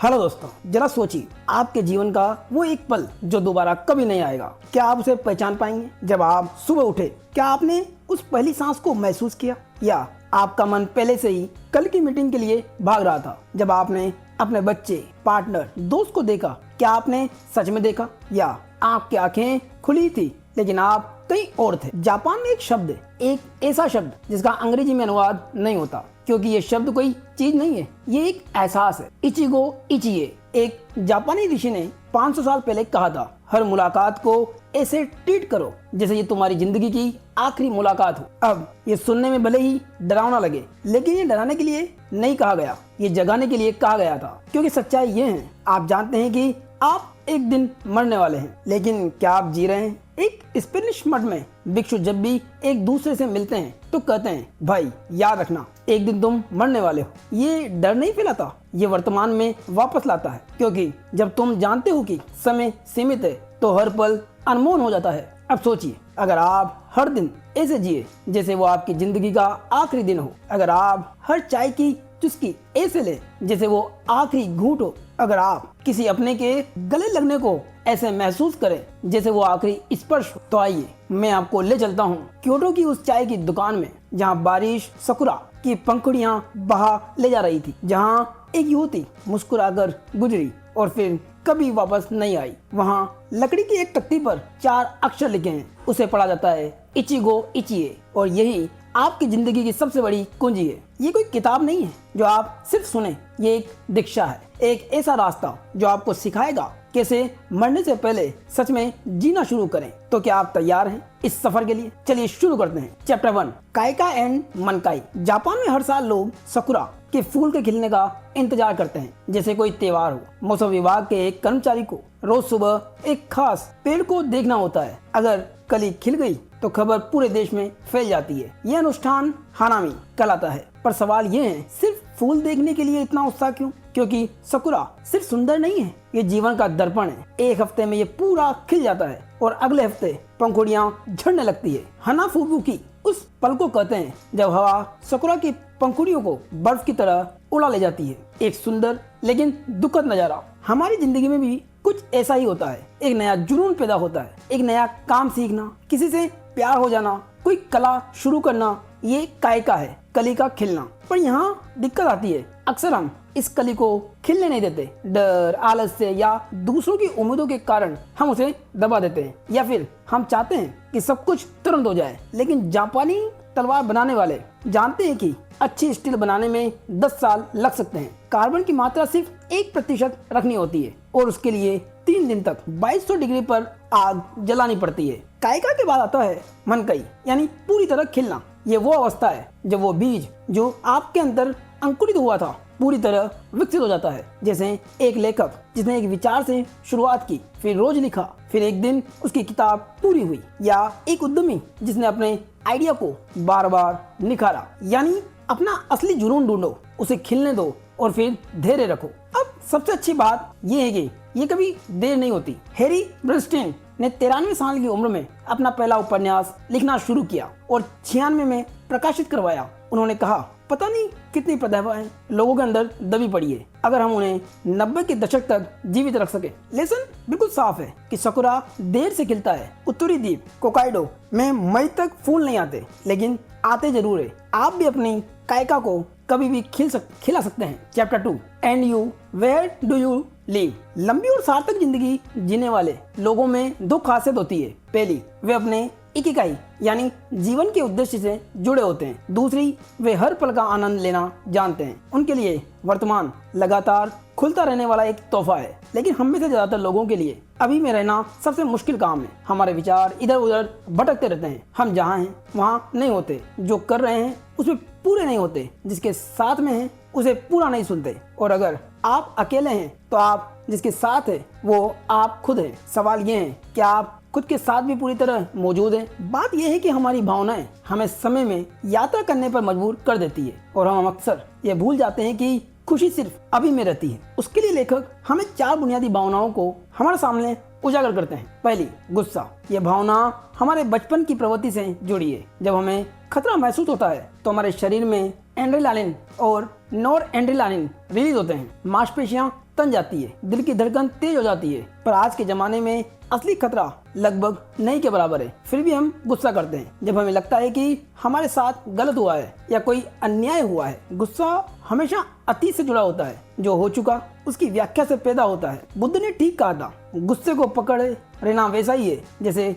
Hello दोस्तों, जरा सोचिए आपके जीवन का वो एक पल जो दोबारा कभी नहीं आएगा। क्या आप उसे पहचान पाएंगे? जब आप सुबह उठे, क्या आपने उस पहली सांस को महसूस किया, या आपका मन पहले से ही कल की मीटिंग के लिए भाग रहा था? जब आपने अपने बच्चे, पार्टनर, दोस्त को देखा, क्या आपने सच में देखा, या आपकी आंखें खुली थी लेकिन आप कहीं और थे? जापान में एक शब्द है, एक ऐसा शब्द जिसका अंग्रेजी में अनुवाद नहीं होता, क्योंकि ये शब्द कोई चीज नहीं है, ये एक एहसास है। इचिगो इचिए। एक जापानी ऋषि ने 500 साल पहले कहा था, हर मुलाकात को ऐसे ट्रीट करो जैसे ये तुम्हारी जिंदगी की आखिरी मुलाकात हो। अब ये सुनने में भले ही डरावना लगे, लेकिन ये डराने के लिए नहीं कहा गया, ये जगाने के लिए कहा गया था। क्योंकि सच्चाई ये है, आप जानते हैं कि आप एक दिन मरने वाले हैं, लेकिन क्या आप जी रहे हैं? एक स्पेनिश मठ में भिक्षु जब भी एक दूसरे से मिलते हैं तो कहते हैं, भाई याद रखना, एक दिन तुम मरने वाले हो। ये डर नहीं फैलाता, ये वर्तमान में वापस लाता है। क्योंकि जब तुम जानते हो कि समय सीमित है तो हर पल अनमोल हो जाता है। अब सोचिए, अगर आप हर दिन ऐसे जिए जैसे वो आपकी जिंदगी का आखिरी दिन हो, अगर आप हर चाय की चुस्की ऐसे ले जैसे वो आखिरी घूंट हो, अगर आप किसी अपने के गले लगने को ऐसे महसूस करें जैसे वो आखिरी स्पर्श हो, तो आइए मैं आपको ले चलता हूँ क्योटो की उस चाय की दुकान में जहाँ बारिश सकुरा की पंखुड़ियाँ बहा ले जा रही थी, जहाँ एक युवती मुस्कुराकर गुजरी और फिर कभी वापस नहीं आई। वहाँ लकड़ी की एक तख्ती पर 4 अक्षर लिखे हैं, उसे पढ़ा जाता है इचिगो इचिए, और यही आपकी जिंदगी की सबसे बड़ी कुंजी है। ये कोई किताब नहीं है जो आप सिर्फ सुने, ये एक दीक्षा है, एक ऐसा रास्ता जो आपको सिखाएगा कैसे मरने से पहले सच में जीना शुरू करें। तो क्या आप तैयार हैं इस सफर के लिए? चलिए शुरू करते हैं। चैप्टर 1, काइका एंड मनकाई। जापान में हर साल लोग सकुरा के फूल के खिलने का इंतजार करते हैं जैसे कोई त्योहार हो। मौसम विभाग के एक कर्मचारी को रोज सुबह एक खास पेड़ को देखना होता है। अगर कली खिल गई तो खबर पूरे देश में फैल जाती है। यह अनुष्ठान हानामी कहलाता है। पर सवाल ये है, सिर्फ फूल देखने के लिए इतना उत्साह क्यों? क्योंकि सकुरा सिर्फ सुंदर नहीं है, ये जीवन का दर्पण है। एक हफ्ते में ये पूरा खिल जाता है और अगले हफ्ते पंखुड़ियां झड़ने लगती है। हनाफुबुकी उस पल को कहते हैं जब हवा सकुरा की पंखुड़ियों को बर्फ की तरह उड़ा ले जाती है। एक सुंदर लेकिन दुखद नजारा। हमारी जिंदगी में भी कुछ ऐसा ही होता है। एक नया जुनून पैदा होता है, एक नया काम सीखना, किसी से प्यार हो जाना, कोई कला शुरू करना, ये काइका है, कली का खिलना। पर यहाँ दिक्कत आती है, अक्सर हम इस कली को खिलने नहीं देते। डर, आलस्य या दूसरों की उम्मीदों के कारण हम उसे दबा देते हैं, या फिर हम चाहते हैं कि सब कुछ तुरंत हो जाए। लेकिन जापानी तलवार बनाने वाले जानते हैं कि अच्छी स्टील बनाने में 10 साल लग सकते हैं। कार्बन की मात्रा सिर्फ 1% रखनी होती है और उसके लिए 3 दिन तक 2200 डिग्री पर आग जलानी पड़ती है। काइका के बाद आता है मनकई, यानी पूरी तरह खिलना। ये वो अवस्था है जब वो बीज जो आपके अंदर अंकुरित हुआ था पूरी तरह विकसित हो जाता है। जैसे एक लेखक जिसने एक विचार से शुरुआत की, फिर रोज लिखा, फिर एक दिन उसकी किताब पूरी हुई, या एक उद्यमी जिसने अपने आइडिया को बार बार निखारा। यानी अपना असली जुनून ढूंढो, उसे खिलने दो और फिर धैर्य रखो। अब सबसे अच्छी बात यह है कि ये कभी देर नहीं होती। हैरी ब्रिस्टेन ने 93 साल की उम्र में अपना पहला उपन्यास लिखना शुरू किया और 96 में प्रकाशित करवाया। उन्होंने कहा, पता नहीं कितनी प्रतिभाएं लोगों के अंदर दबी पड़ी है, अगर हम उन्हें 90 के दशक तक जीवित रख सके। लेसन बिल्कुल साफ है कि सकुरा देर से खिलता है। उत्तरी द्वीप होक्काइडो में मई तक फूल नहीं आते, लेकिन आते जरूर है। आप भी अपनी काइका को कभी भी खिला सकते हैं। Chapter 2, and you, where do you live. लंबी और सार्थक जिंदगी जीने वाले लोगों में 2 खासियत होती है। पहली, वे अपने इकिगाई यानी जीवन के उद्देश्य से जुड़े होते हैं। दूसरी, वे हर पल का आनंद लेना जानते हैं। उनके लिए वर्तमान लगातार खुलता रहने वाला एक तोहफा है। लेकिन हम में से ज्यादातर लोगों के लिए अभी में रहना सबसे मुश्किल काम है। हमारे विचार इधर उधर भटकते रहते हैं। हम जहाँ हैं वहाँ नहीं होते, जो कर रहे हैं उसमें पूरे नहीं होते, जिसके साथ में हैं उसे पूरा नहीं सुनते। और अगर आप अकेले हैं तो आप जिसके साथ है वो आप खुद हैं। सवाल ये है, क्या आप खुद के साथ भी पूरी तरह मौजूद हैं? बात यह है कि हमारी भावनाएं हमें समय में यात्रा करने पर मजबूर कर देती है और हम अक्सर ये भूल जाते हैं कि खुशी सिर्फ अभी में रहती है। उसके लिए लेखक हमें 4 बुनियादी भावनाओं को हमारे सामने उजागर करते हैं। पहली, गुस्सा। यह भावना हमारे बचपन की प्रवृत्ति से जुड़ी है। जब हमें खतरा महसूस होता है तो हमारे शरीर में एड्रेनालिन और नॉर एड्रेनालिन रिलीज होते हैं। मांसपेशियां तन जाती है, दिल की धड़कन तेज हो जाती है। पर आज के जमाने में असली खतरा लगभग नहीं के बराबर है। फिर भी हम गुस्सा करते हैं जब हमें लगता है कि हमारे साथ गलत हुआ है या कोई अन्याय हुआ है। गुस्सा हमेशा अतीत से जुड़ा होता है, जो हो चुका उसकी व्याख्या से पैदा होता है। बुद्ध ने ठीक कहा था, गुस्से को पकड़े रहना वैसा ही है जैसे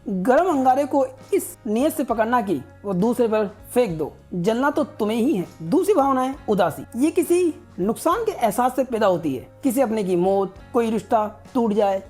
गरम अंगारे को इस नियत से पकड़ना कि वो दूसरे पर फेंक दो, जलना तो तुम्हें ही है। दूसरी भावना है उदासी। ये किसी नुकसान के एहसास से पैदा होती है, किसी अपने की मौत, कोई रिश्ता टूट जाए,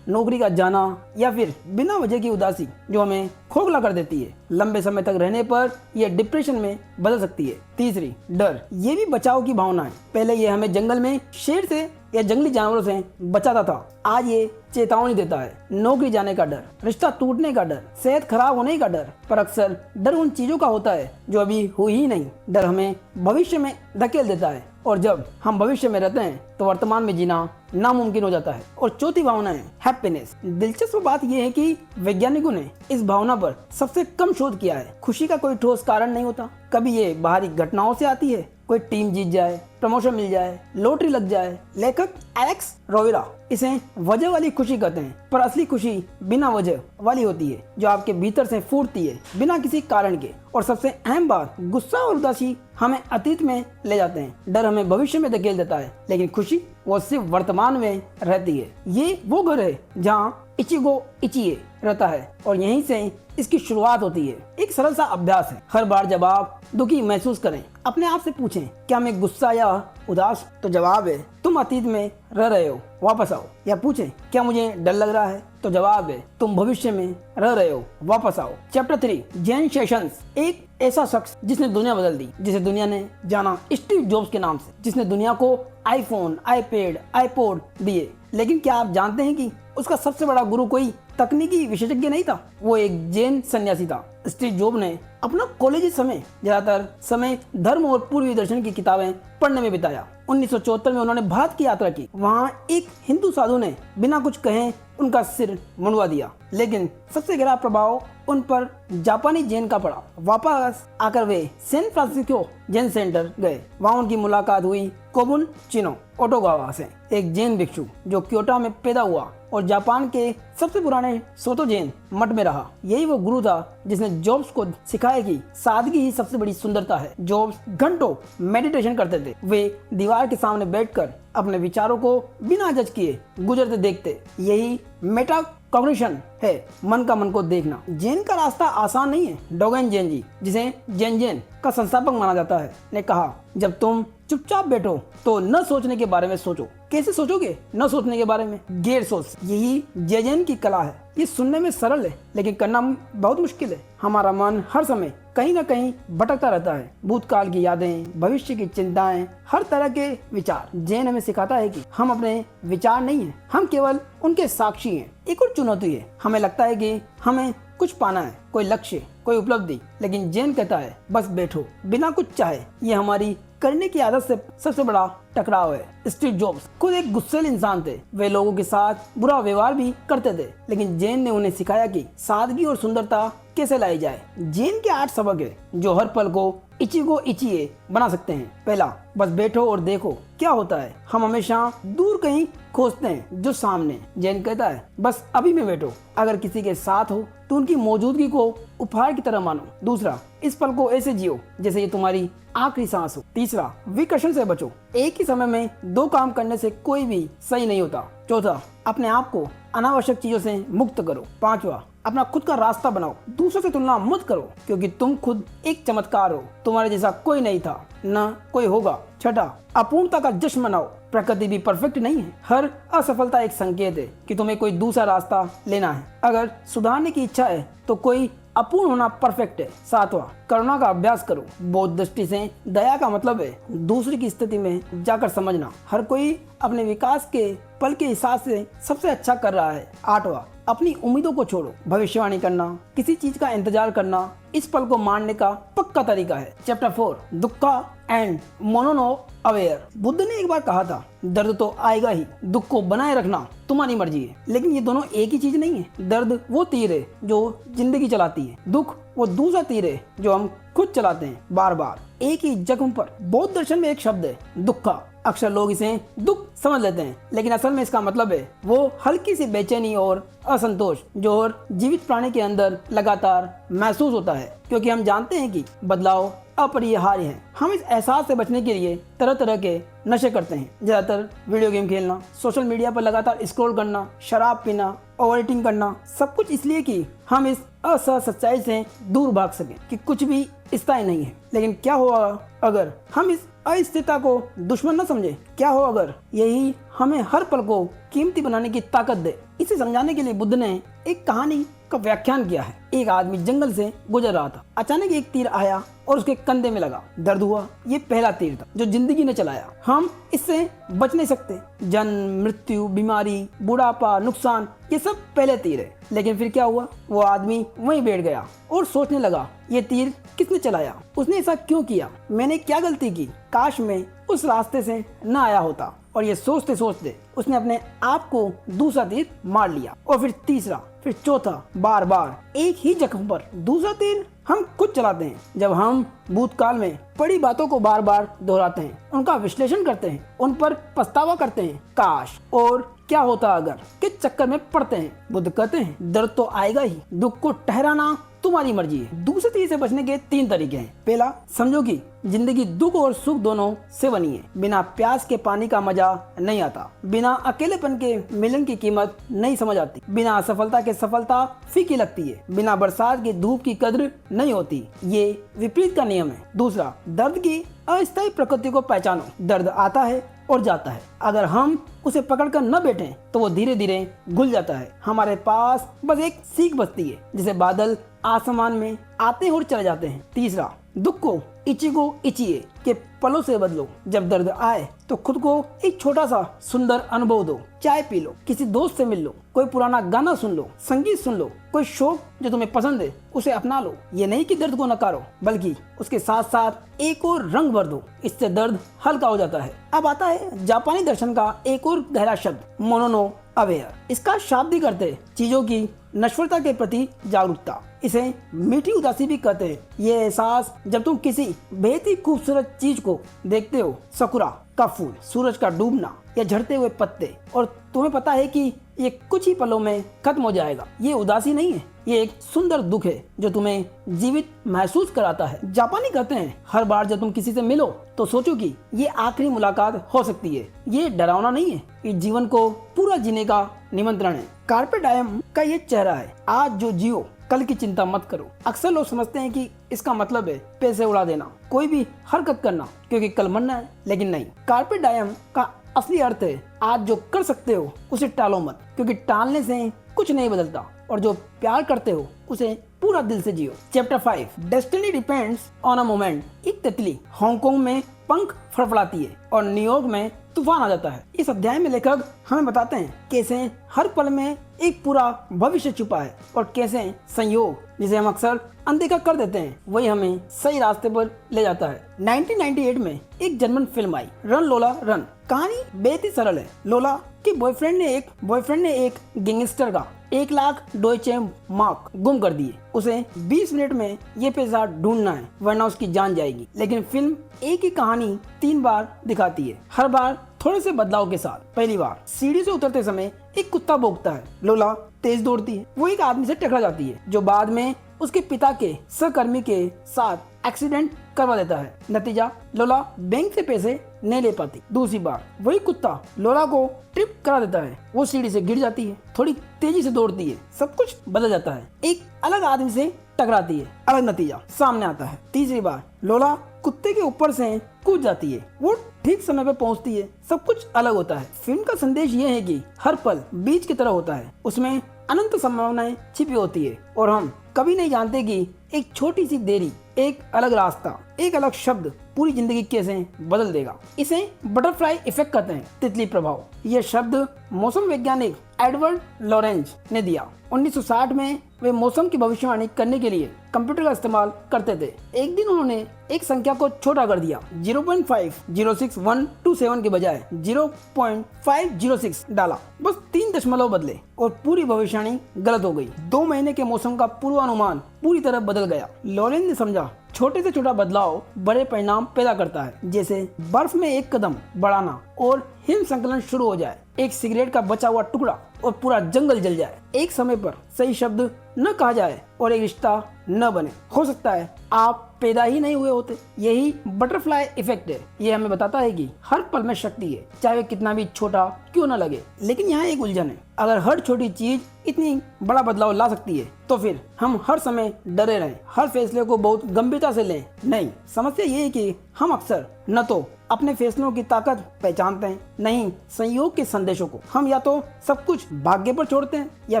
नौकरी का जाना या फिर बिना वजह की उदासी जो हमें खोखला कर देती है। लंबे समय तक रहने पर यह डिप्रेशन में बदल सकती है। तीसरी, डर। ये भी बचाव की भावना है। पहले ये हमें जंगल में शेर से या जंगली जानवरों से बचाता था, आज ये चेतावनी देता है। नौकरी जाने का डर, रिश्ता टूटने का डर, सेहत खराब होने का डर। पर अक्सर डर उन चीजों का होता है जो अभी हुई ही नहीं। डर हमें भविष्य में धकेल देता है और जब हम भविष्य में रहते हैं तो वर्तमान में जीना नामुमकिन हो जाता है। और चौथी भावना है हैप्पीनेस। दिलचस्प बात यह है कि वैज्ञानिकों ने इस भावना पर सबसे कम शोध किया है। खुशी का कोई ठोस कारण नहीं होता, कभी ये बाहरी घटनाओं से आती है। कोई टीम जीत जाए, प्रमोशन मिल जाए, लॉटरी लग जाए। लेखक एलेक्स रोवेरा इसे वजह वाली खुशी कहते हैं, पर असली खुशी बिना वजह वाली होती है, जो आपके भीतर से फूटती है बिना किसी कारण के। और सबसे अहम बात, गुस्सा और उदासी हमें अतीत में ले जाते हैं, डर हमें भविष्य में धकेल देता है, लेकिन खुशी वो सिर्फ वर्तमान में रहती है। ये वो घर है जहाँ इचिगो इचिए रहता है और यहीं से इसकी शुरुआत होती है। एक सरल सा अभ्यास है, हर बार जब आप दुखी महसूस करें अपने आप से पूछें, क्या मैं गुस्सा या उदास? तो जवाब है, तुम अतीत में रह रहे हो, वापस आओ। या पूछें, क्या मुझे डर लग रहा है? तो जवाब है, तुम भविष्य में रह रहे हो, वापस आओ। चैप्टर 3, जेन सेशंस, एक ऐसा शख्स जिसने दुनिया बदल दी, जिसे दुनिया ने जाना स्टीव जॉब्स के नाम से, जिसने दुनिया को आईफोन, आईपैड, आईपॉड दिए। लेकिन क्या आप जानते हैं कि उसका सबसे बड़ा गुरु कोई तकनीकी विशेषज्ञ नहीं था, वो एक जैन सन्यासी था। स्टीव जॉब्स ने अपना कॉलेज समय ज्यादातर समय धर्म और पूर्वी दर्शन की किताबें पढ़ने में बिताया। 1974 में उन्होंने भारत की यात्रा की। वहाँ एक हिंदू साधु ने बिना कुछ कहे उनका सिर मुंडवा दिया, लेकिन सबसे गहरा प्रभाव उन पर जापानी जैन का पड़ा। वापस आकर वे सैन फ्रांसिस्को जैन सेंटर गए। वहाँ उनकी मुलाकात हुई कोबुन चिनो ओटोगावा से, एक जैन भिक्षु जो क्योटो में पैदा हुआ और जापान के सबसे पुराने सोतो जैन मठ में रहा। यही वो गुरु था जिसने जॉब्स को सिखाया कि सादगी ही सबसे बड़ी सुंदरता है। जॉब्स घंटों मेडिटेशन करते थे। वे दीवार के सामने बैठकर अपने विचारों को बिना जज किए गुजरते देखते। यही मेटा कॉग्निशन है, मन का मन को देखना। जैन का रास्ता आसान नहीं है। डोगेन जैन जी, जिसे जैन का संस्थापक माना जाता है, ने कहा, जब तुम चुपचाप बैठो तो न सोचने के बारे में सोचो। कैसे सोचोगे? न सोचने के बारे में, गैर सोच। यही जैन की कला है। ये सुनने में सरल है लेकिन करना बहुत मुश्किल है। हमारा मन हर समय कहीं ना कहीं भटकता रहता है। भूतकाल की यादें, भविष्य की चिंताएं, हर तरह के विचार। जैन हमें सिखाता है कि हम अपने विचार नहीं हैं, हम केवल उनके साक्षी हैं। एक और चुनौती है, हमें लगता है कि हमें कुछ पाना है, कोई लक्ष्य, कोई उपलब्धि, लेकिन जैन कहता है बस बैठो बिना कुछ चाहे। ये हमारी करने की आदत से सबसे बड़ा टकराव है। स्टीव जॉब्स खुद एक गुस्सैल इंसान थे। वे लोगों के साथ बुरा व्यवहार भी करते थे, लेकिन जैन ने उन्हें सिखाया कि सादगी और सुंदरता कैसे लाई जाए। जैन के 8 सबक है जो हर पल को इचिगो इचिए बना सकते हैं। पहला, बस बैठो और देखो क्या होता है। हम हमेशा दूर कहीं खोजते हैं जो सामने। जैन कहता है बस अभी में बैठो। अगर किसी के साथ हो तो उनकी मौजूदगी को उपहार की तरह मानो। दूसरा, इस पल को ऐसे जियो जैसे ये तुम्हारी आखिरी सांस हो। तीसरा, विकर्षण से बचो। एक ही समय में 2 काम करने से कोई भी सही नहीं होता। चौथा, अपने आप को अनावश्यक चीजों से मुक्त करो। 5वां, अपना खुद का रास्ता बनाओ। दूसरों से तुलना मत करो क्योंकि तुम खुद एक चमत्कार हो। तुम्हारे जैसा कोई नहीं था, न कोई होगा। 6, अपूर्णता का जश्न मनाओ। प्रकृति भी परफेक्ट नहीं है। हर असफलता एक संकेत है कि तुम्हें कोई दूसरा रास्ता लेना है। अगर सुधारने की इच्छा है तो कोई अपूर्ण होना परफेक्ट है। 7वां, करुणा का अभ्यास करो। बौद्ध दृष्टि से दया का मतलब है दूसरे की स्थिति में जाकर समझना। हर कोई अपने विकास के पल के हिसाब से सबसे अच्छा कर रहा है। 8वां, अपनी उम्मीदों को छोड़ो। भविष्यवाणी करना, किसी चीज का इंतजार करना, इस पल को मारने का पक्का तरीका है। चैप्टर 4, दुक्खा एंड मोनोनो अवेयर। बुद्ध ने एक बार कहा था, दर्द तो आएगा ही, दुख को बनाए रखना तुम्हारी मर्जी है। लेकिन ये दोनों एक ही चीज नहीं है। दर्द वो तीर है जो जिंदगी चलाती है, दुख वो दूसरा तीर है जो हम खुद चलाते हैं बार बार एक ही जख्म पर। बौद्ध दर्शन में एक शब्द है दुक्खा, अक्सर लोग इसे दुख समझ लेते हैं, लेकिन असल में इसका मतलब है वो हल्की सी बेचैनी और असंतोष जो और जीवित प्राणी के अंदर लगातार महसूस होता है, क्योंकि हम जानते हैं कि बदलाव अपरिहार्य है। हम इस एहसास से बचने के लिए तरह तरह के नशे करते हैं, ज्यादातर वीडियो गेम खेलना, सोशल मीडिया पर लगातार स्क्रॉल करना, शराब पीना, ओवर ईटिंग करना, सब कुछ इसलिए कि हम इस असह सच्चाई से दूर भाग सकें कि कुछ भी स्थायी नहीं है। लेकिन क्या होगा अगर हम इस अस्थिरता को दुश्मन न समझे? क्या हो अगर यही हमें हर पल को कीमती बनाने की ताकत दे? इसे समझाने के लिए बुद्ध ने एक कहानी का व्याख्यान किया है। एक आदमी जंगल से गुजर रहा था। अचानक एक तीर आया और उसके कंधे में लगा। दर्द हुआ। ये पहला तीर था जो जिंदगी ने चलाया। हम इससे बच नहीं सकते। जन्म, मृत्यु, बीमारी, बुढ़ापा, नुकसान, ये सब पहले तीर है। लेकिन फिर क्या हुआ? वो आदमी वहीं बैठ गया और सोचने लगा, ये तीर किसने चलाया? उसने ऐसा क्यों किया? मैंने क्या गलती की? काश मैं उस रास्ते से न आया होता। और ये सोचते सोचते उसने अपने आप को दूसरा तीर मार लिया। और फिर तीसरा, फिर चौथा, बार बार एक ही जख्म पर दूसरा तीर हम खुद चलाते हैं। जब हम भूतकाल में पड़ी बातों को बार बार दोहराते हैं, उनका विश्लेषण करते हैं, उन पर पछतावा करते हैं, काश और क्या होता अगर के चक्कर में पड़ते हैं। बुद्ध कहते हैं दर्द तो आएगा ही, दुख को ठहराना तुम्हारी मर्जी है। दूसरे तीर से बचने के 3 तरीके हैं। पहला, समझो कि जिंदगी दुख और सुख दोनों से बनी है। बिना प्यास के पानी का मजा नहीं आता। बिना अकेलेपन के मिलन की कीमत नहीं समझ आती। बिना असफलता के सफलता फीकी लगती है। बिना बरसात की धूप की कद्र नहीं होती। ये विपरीत का नियम है। दूसरा, दर्द की अस्थायी प्रकृति को पहचानो। दर्द आता है और जाता है। अगर हम उसे पकड़कर न बैठें तो वो धीरे धीरे घुल जाता है। हमारे पास बस एक सीख बचती है, जिसे बादल आसमान में आते हैं और चले जाते हैं। तीसरा, दुख को इचिए के पलों से बदलो। जब दर्द आए तो खुद को एक छोटा सा सुंदर अनुभव दो। चाय पी लो, किसी दोस्त से मिल लो, कोई पुराना गाना सुन लो, संगीत सुन लो, कोई शौक जो तुम्हें पसंद है उसे अपना लो। ये नहीं कि दर्द को नकारो, बल्कि उसके साथ साथ एक और रंग भर दो। इससे दर्द हल्का हो जाता है। अब आता है जापानी दर्शन का एक और गहरा शब्द, मोनोनो अवेयर। इसका शाब्दिक अर्थ है चीजों की नश्वरता के प्रति जागरूकता। इसे मीठी उदासी भी कहते हैं। ये एहसास जब तुम किसी बेहद ही खूबसूरत चीज को देखते हो, सकुरा का फूल, सूरज का डूबना या झड़ते हुए पत्ते, और तुम्हें पता है कि ये कुछ ही पलों में खत्म हो जाएगा। ये उदासी नहीं है, ये एक सुंदर दुख है जो तुम्हें जीवित महसूस कराता है। जापानी कहते हैं हर बार जब तुम किसी से मिलो तो सोचो कि ये आखिरी मुलाकात हो सकती है। ये डरावना नहीं है, ये जीवन को पूरा जीने का निमंत्रण है। कार्पे डायम का ये चेहरा है, आज जो जियो कल की चिंता मत करो। अक्सर लोग समझते हैं कि इसका मतलब है पैसे उड़ा देना, कोई भी हरकत करना क्योंकि कल मरना है, लेकिन नहीं। कार्पे डायम का असली अर्थ है आज जो कर सकते हो उसे टालो मत, क्योंकि टालने से कुछ नहीं बदलता, और जो प्यार करते हो उसे पूरा दिल से जियो। Chapter 5, destiny depends on a moment. एक तितली हांगकांग में पंख फड़फड़ाती है और न्यूयॉर्क में तूफान आ जाता है। इस अध्याय में लेखक हमें बताते हैं कैसे हर पल में एक पूरा भविष्य छुपा है और कैसे संयोग, जिसे हम अक्सर अनदेखा कर देते हैं, वही हमें सही रास्ते पर ले जाता है। 1998 में एक जर्मन फिल्म आई, रन लोला रन। कहानी बेहद ही सरल है। लोला के बॉयफ्रेंड ने एक गैंगस्टर का 1 लाख डॉयचे मार्क गुम कर दिए। उसे 20 मिनट में ये पैसा ढूंढना है, वरना उसकी जान जाएगी। लेकिन फिल्म एक ही कहानी 3 बार दिखाती है, हर बार थोड़े से बदलाव के साथ। पहली बार सीढ़ी से उतरते समय एक कुत्ता भौंकता है। लोला तेज दौड़ती है, वो एक आदमी से टकरा जाती है जो बाद में उसके पिता के सहकर्मी के साथ एक्सीडेंट करवा देता है। नतीजा, लोला बैंक से पैसे नहीं ले पाती। दूसरी बार वही कुत्ता लोला को ट्रिप करा देता है, वो सीढ़ी से गिर जाती है, थोड़ी तेजी से दौड़ती है, सब कुछ बदल जाता है, एक अलग आदमी से टकराती है, अलग नतीजा सामने आता है। तीसरी बार लोला कुत्ते के ऊपर से कूद जाती है, वो ठीक समय पे पहुंचती है, सब कुछ अलग होता है। फिल्म का संदेश ये है कि हर पल बीज की तरह होता है, उसमें अनंत संभावनाएं छिपी होती है और हम कभी नहीं जानते कि एक छोटी सी देरी, एक अलग रास्ता, एक अलग शब्द पूरी जिंदगी कैसे बदल देगा। इसे बटरफ्लाई इफेक्ट कहते हैं, तितली प्रभाव। यह शब्द मौसम वैज्ञानिक एडवर्ड लॉरेंज ने दिया। 1960 में वे मौसम की भविष्यवाणी करने के लिए कंप्यूटर का इस्तेमाल करते थे। एक दिन उन्होंने एक संख्या को छोटा कर दिया, 0.506127 के बजाय 0.506 डाला, बस 3 दशमलव बदले और पूरी भविष्यवाणी गलत हो गई। 2 महीने के मौसम का पूर्वानुमान पूरी तरह बदल गया। लॉरेन ने समझा छोटे से छोटा बदलाव बड़े परिणाम पैदा करता है, जैसे बर्फ में एक कदम बढ़ाना और हिम संकलन शुरू हो जाए, एक सिगरेट का बचा हुआ टुकड़ा और पूरा जंगल जल जाए, एक समय पर सही शब्द न कहा जाए और एक रिश्ता न बने। हो सकता है आप पैदा ही नहीं हुए होते। यही बटरफ्लाई इफेक्ट है। ये हमें बताता है कि हर पल में शक्ति है, चाहे वह कितना भी छोटा क्यों न लगे। लेकिन यहाँ एक उलझन है, अगर हर छोटी चीज इतनी बड़ा बदलाव ला सकती है तो फिर हम हर समय डरे रहें, हर फैसले को बहुत गंभीरता से लें। नहीं, समस्या ये है कि हम अक्सर न तो अपने फैसलों की ताकत पहचानते हैं, नहीं संयोग के संदेशों को। हम या तो सब कुछ भाग्य पर छोड़ते हैं या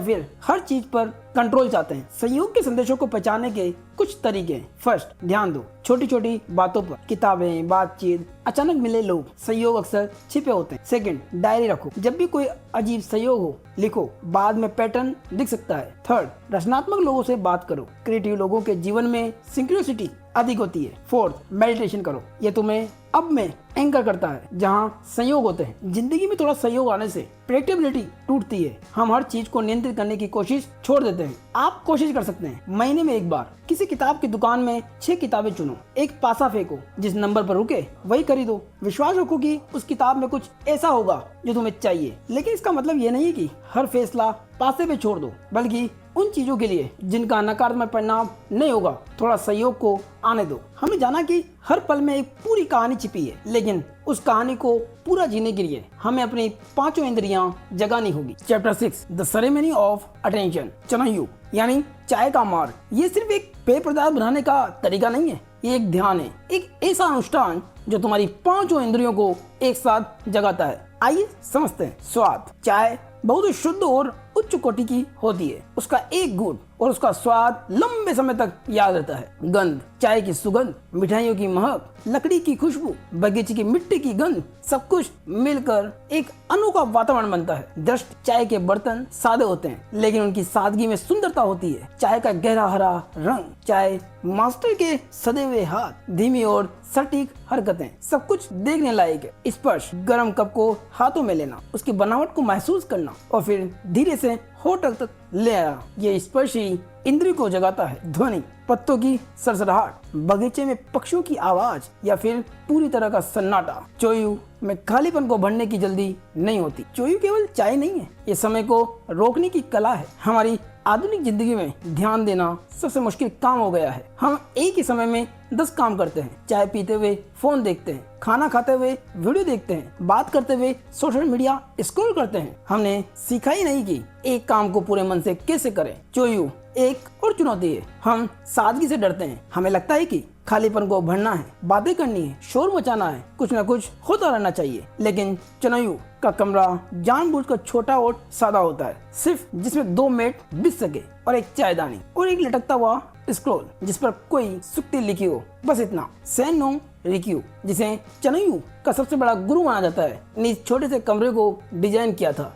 फिर हर चीज पर कंट्रोल चाहते हैं। संयोग के संदेशों को पहचानने के कुछ तरीके हैं। फर्स्ट, ध्यान दो छोटी छोटी बातों पर। किताबें, बातचीत, अचानक मिले लोग, संयोग अक्सर छिपे होते हैं। सेकंड, डायरी रखो। जब भी कोई अजीब संयोग हो लिखो, बाद में पैटर्न दिख सकता है। थर्ड, रचनात्मक लोगों से बात करो। क्रिएटिव लोगों के जीवन में सिंक्रोनिसिटी अधिक होती है। फोर्थ, मेडिटेशन करो। ये तुम्हें अब में एंकर करता है जहाँ संयोग होते हैं। जिंदगी में थोड़ा संयोग आने से प्रेडिक्टेबिलिटी टूटती है। हम हर चीज को नियंत्रित करने की कोशिश छोड़ देते हैं। आप कोशिश कर सकते हैं, महीने में एक बार किसी किताब की दुकान में 6 किताबें चुनो, एक पासा फेंको, जिस नंबर पर रुके वही खरीदो। विश्वास रखो कि उस किताब में कुछ ऐसा होगा जो तुम्हें चाहिए। लेकिन इसका मतलब ये नहीं है कि हर फैसला पासे पे छोड़ दो, बल्कि उन चीजों के लिए जिनका नकारात्मक परिणाम नहीं होगा थोड़ा सहयोग को आने दो। हमें जाना कि हर पल में एक पूरी कहानी छिपी है, लेकिन उस कहानी को पूरा जीने के लिए हमें अपनी 5 इंद्रियां जगानी होगी। Chapter 6, the ceremony of attention, चनयू यानी चाय का मार्ग। ये सिर्फ एक पेय पदार्थ बनाने का तरीका नहीं है, ये एक ध्यान है, एक ऐसा अनुष्ठान जो तुम्हारी 5 इंद्रियों को एक साथ जगाता है। आइए समझते हैं। स्वाद, चाय बहुत शुद्ध और उच्च कोटि की होती है। उसका एक घूंट और उसका स्वाद लंबे समय तक याद रहता है। गंध, चाय की सुगंध, मिठाइयों की महक, लकड़ी की खुशबू, बगीचे की मिट्टी की गंध, सब कुछ मिलकर एक अनोखा वातावरण बनता है। दृष्ट, चाय के बर्तन सादे होते हैं, लेकिन उनकी सादगी में सुंदरता होती है। चाय का गहरा हरा रंग, चाय मास्टर के सदे हुए हाथ, धीमी और सटीक हरकतें, सब कुछ देखने लायक है। स्पर्श, गर्म कप को हाथों में लेना, उसकी बनावट को महसूस करना और फिर धीरे से होठ तक ले आया। ये स्पर्श ही इंद्रिय को जगाता है। ध्वनि, पत्तों की सरसराहट, बगीचे में पक्षियों की आवाज या फिर पूरी तरह का सन्नाटा। चोयू में खालीपन को भरने की जल्दी नहीं होती। चोयू केवल चाय नहीं है, ये समय को रोकने की कला है। हमारी आधुनिक जिंदगी में ध्यान देना सबसे मुश्किल काम हो गया है। हम एक ही समय में 10 काम करते हैं। चाय पीते हुए फोन देखते हैं, खाना खाते हुए वीडियो देखते हैं, बात करते हुए सोशल मीडिया स्क्रॉल करते हैं। हमने सीखा ही नहीं कि एक काम को पूरे मन से कैसे करें। चोयू एक और चुनौती है। हम सादगी से डरते हैं। हमें लगता है कि खालीपन को भरना है, बातें करनी है, शोर मचाना है, कुछ न कुछ होता रहना चाहिए। लेकिन चनयू का कमरा जानबूझकर छोटा और सादा होता है, सिर्फ जिसमें 2 मेट बिछ सके और एक चायदानी और एक लटकता हुआ स्क्रॉल जिस पर कोई सुक्ति लिखी हो, बस इतना। सेन नोंग रिक्यू, जिसे चनयू का सबसे बड़ा गुरु माना जाता है, ने इस छोटे से कमरे को डिजाइन किया था।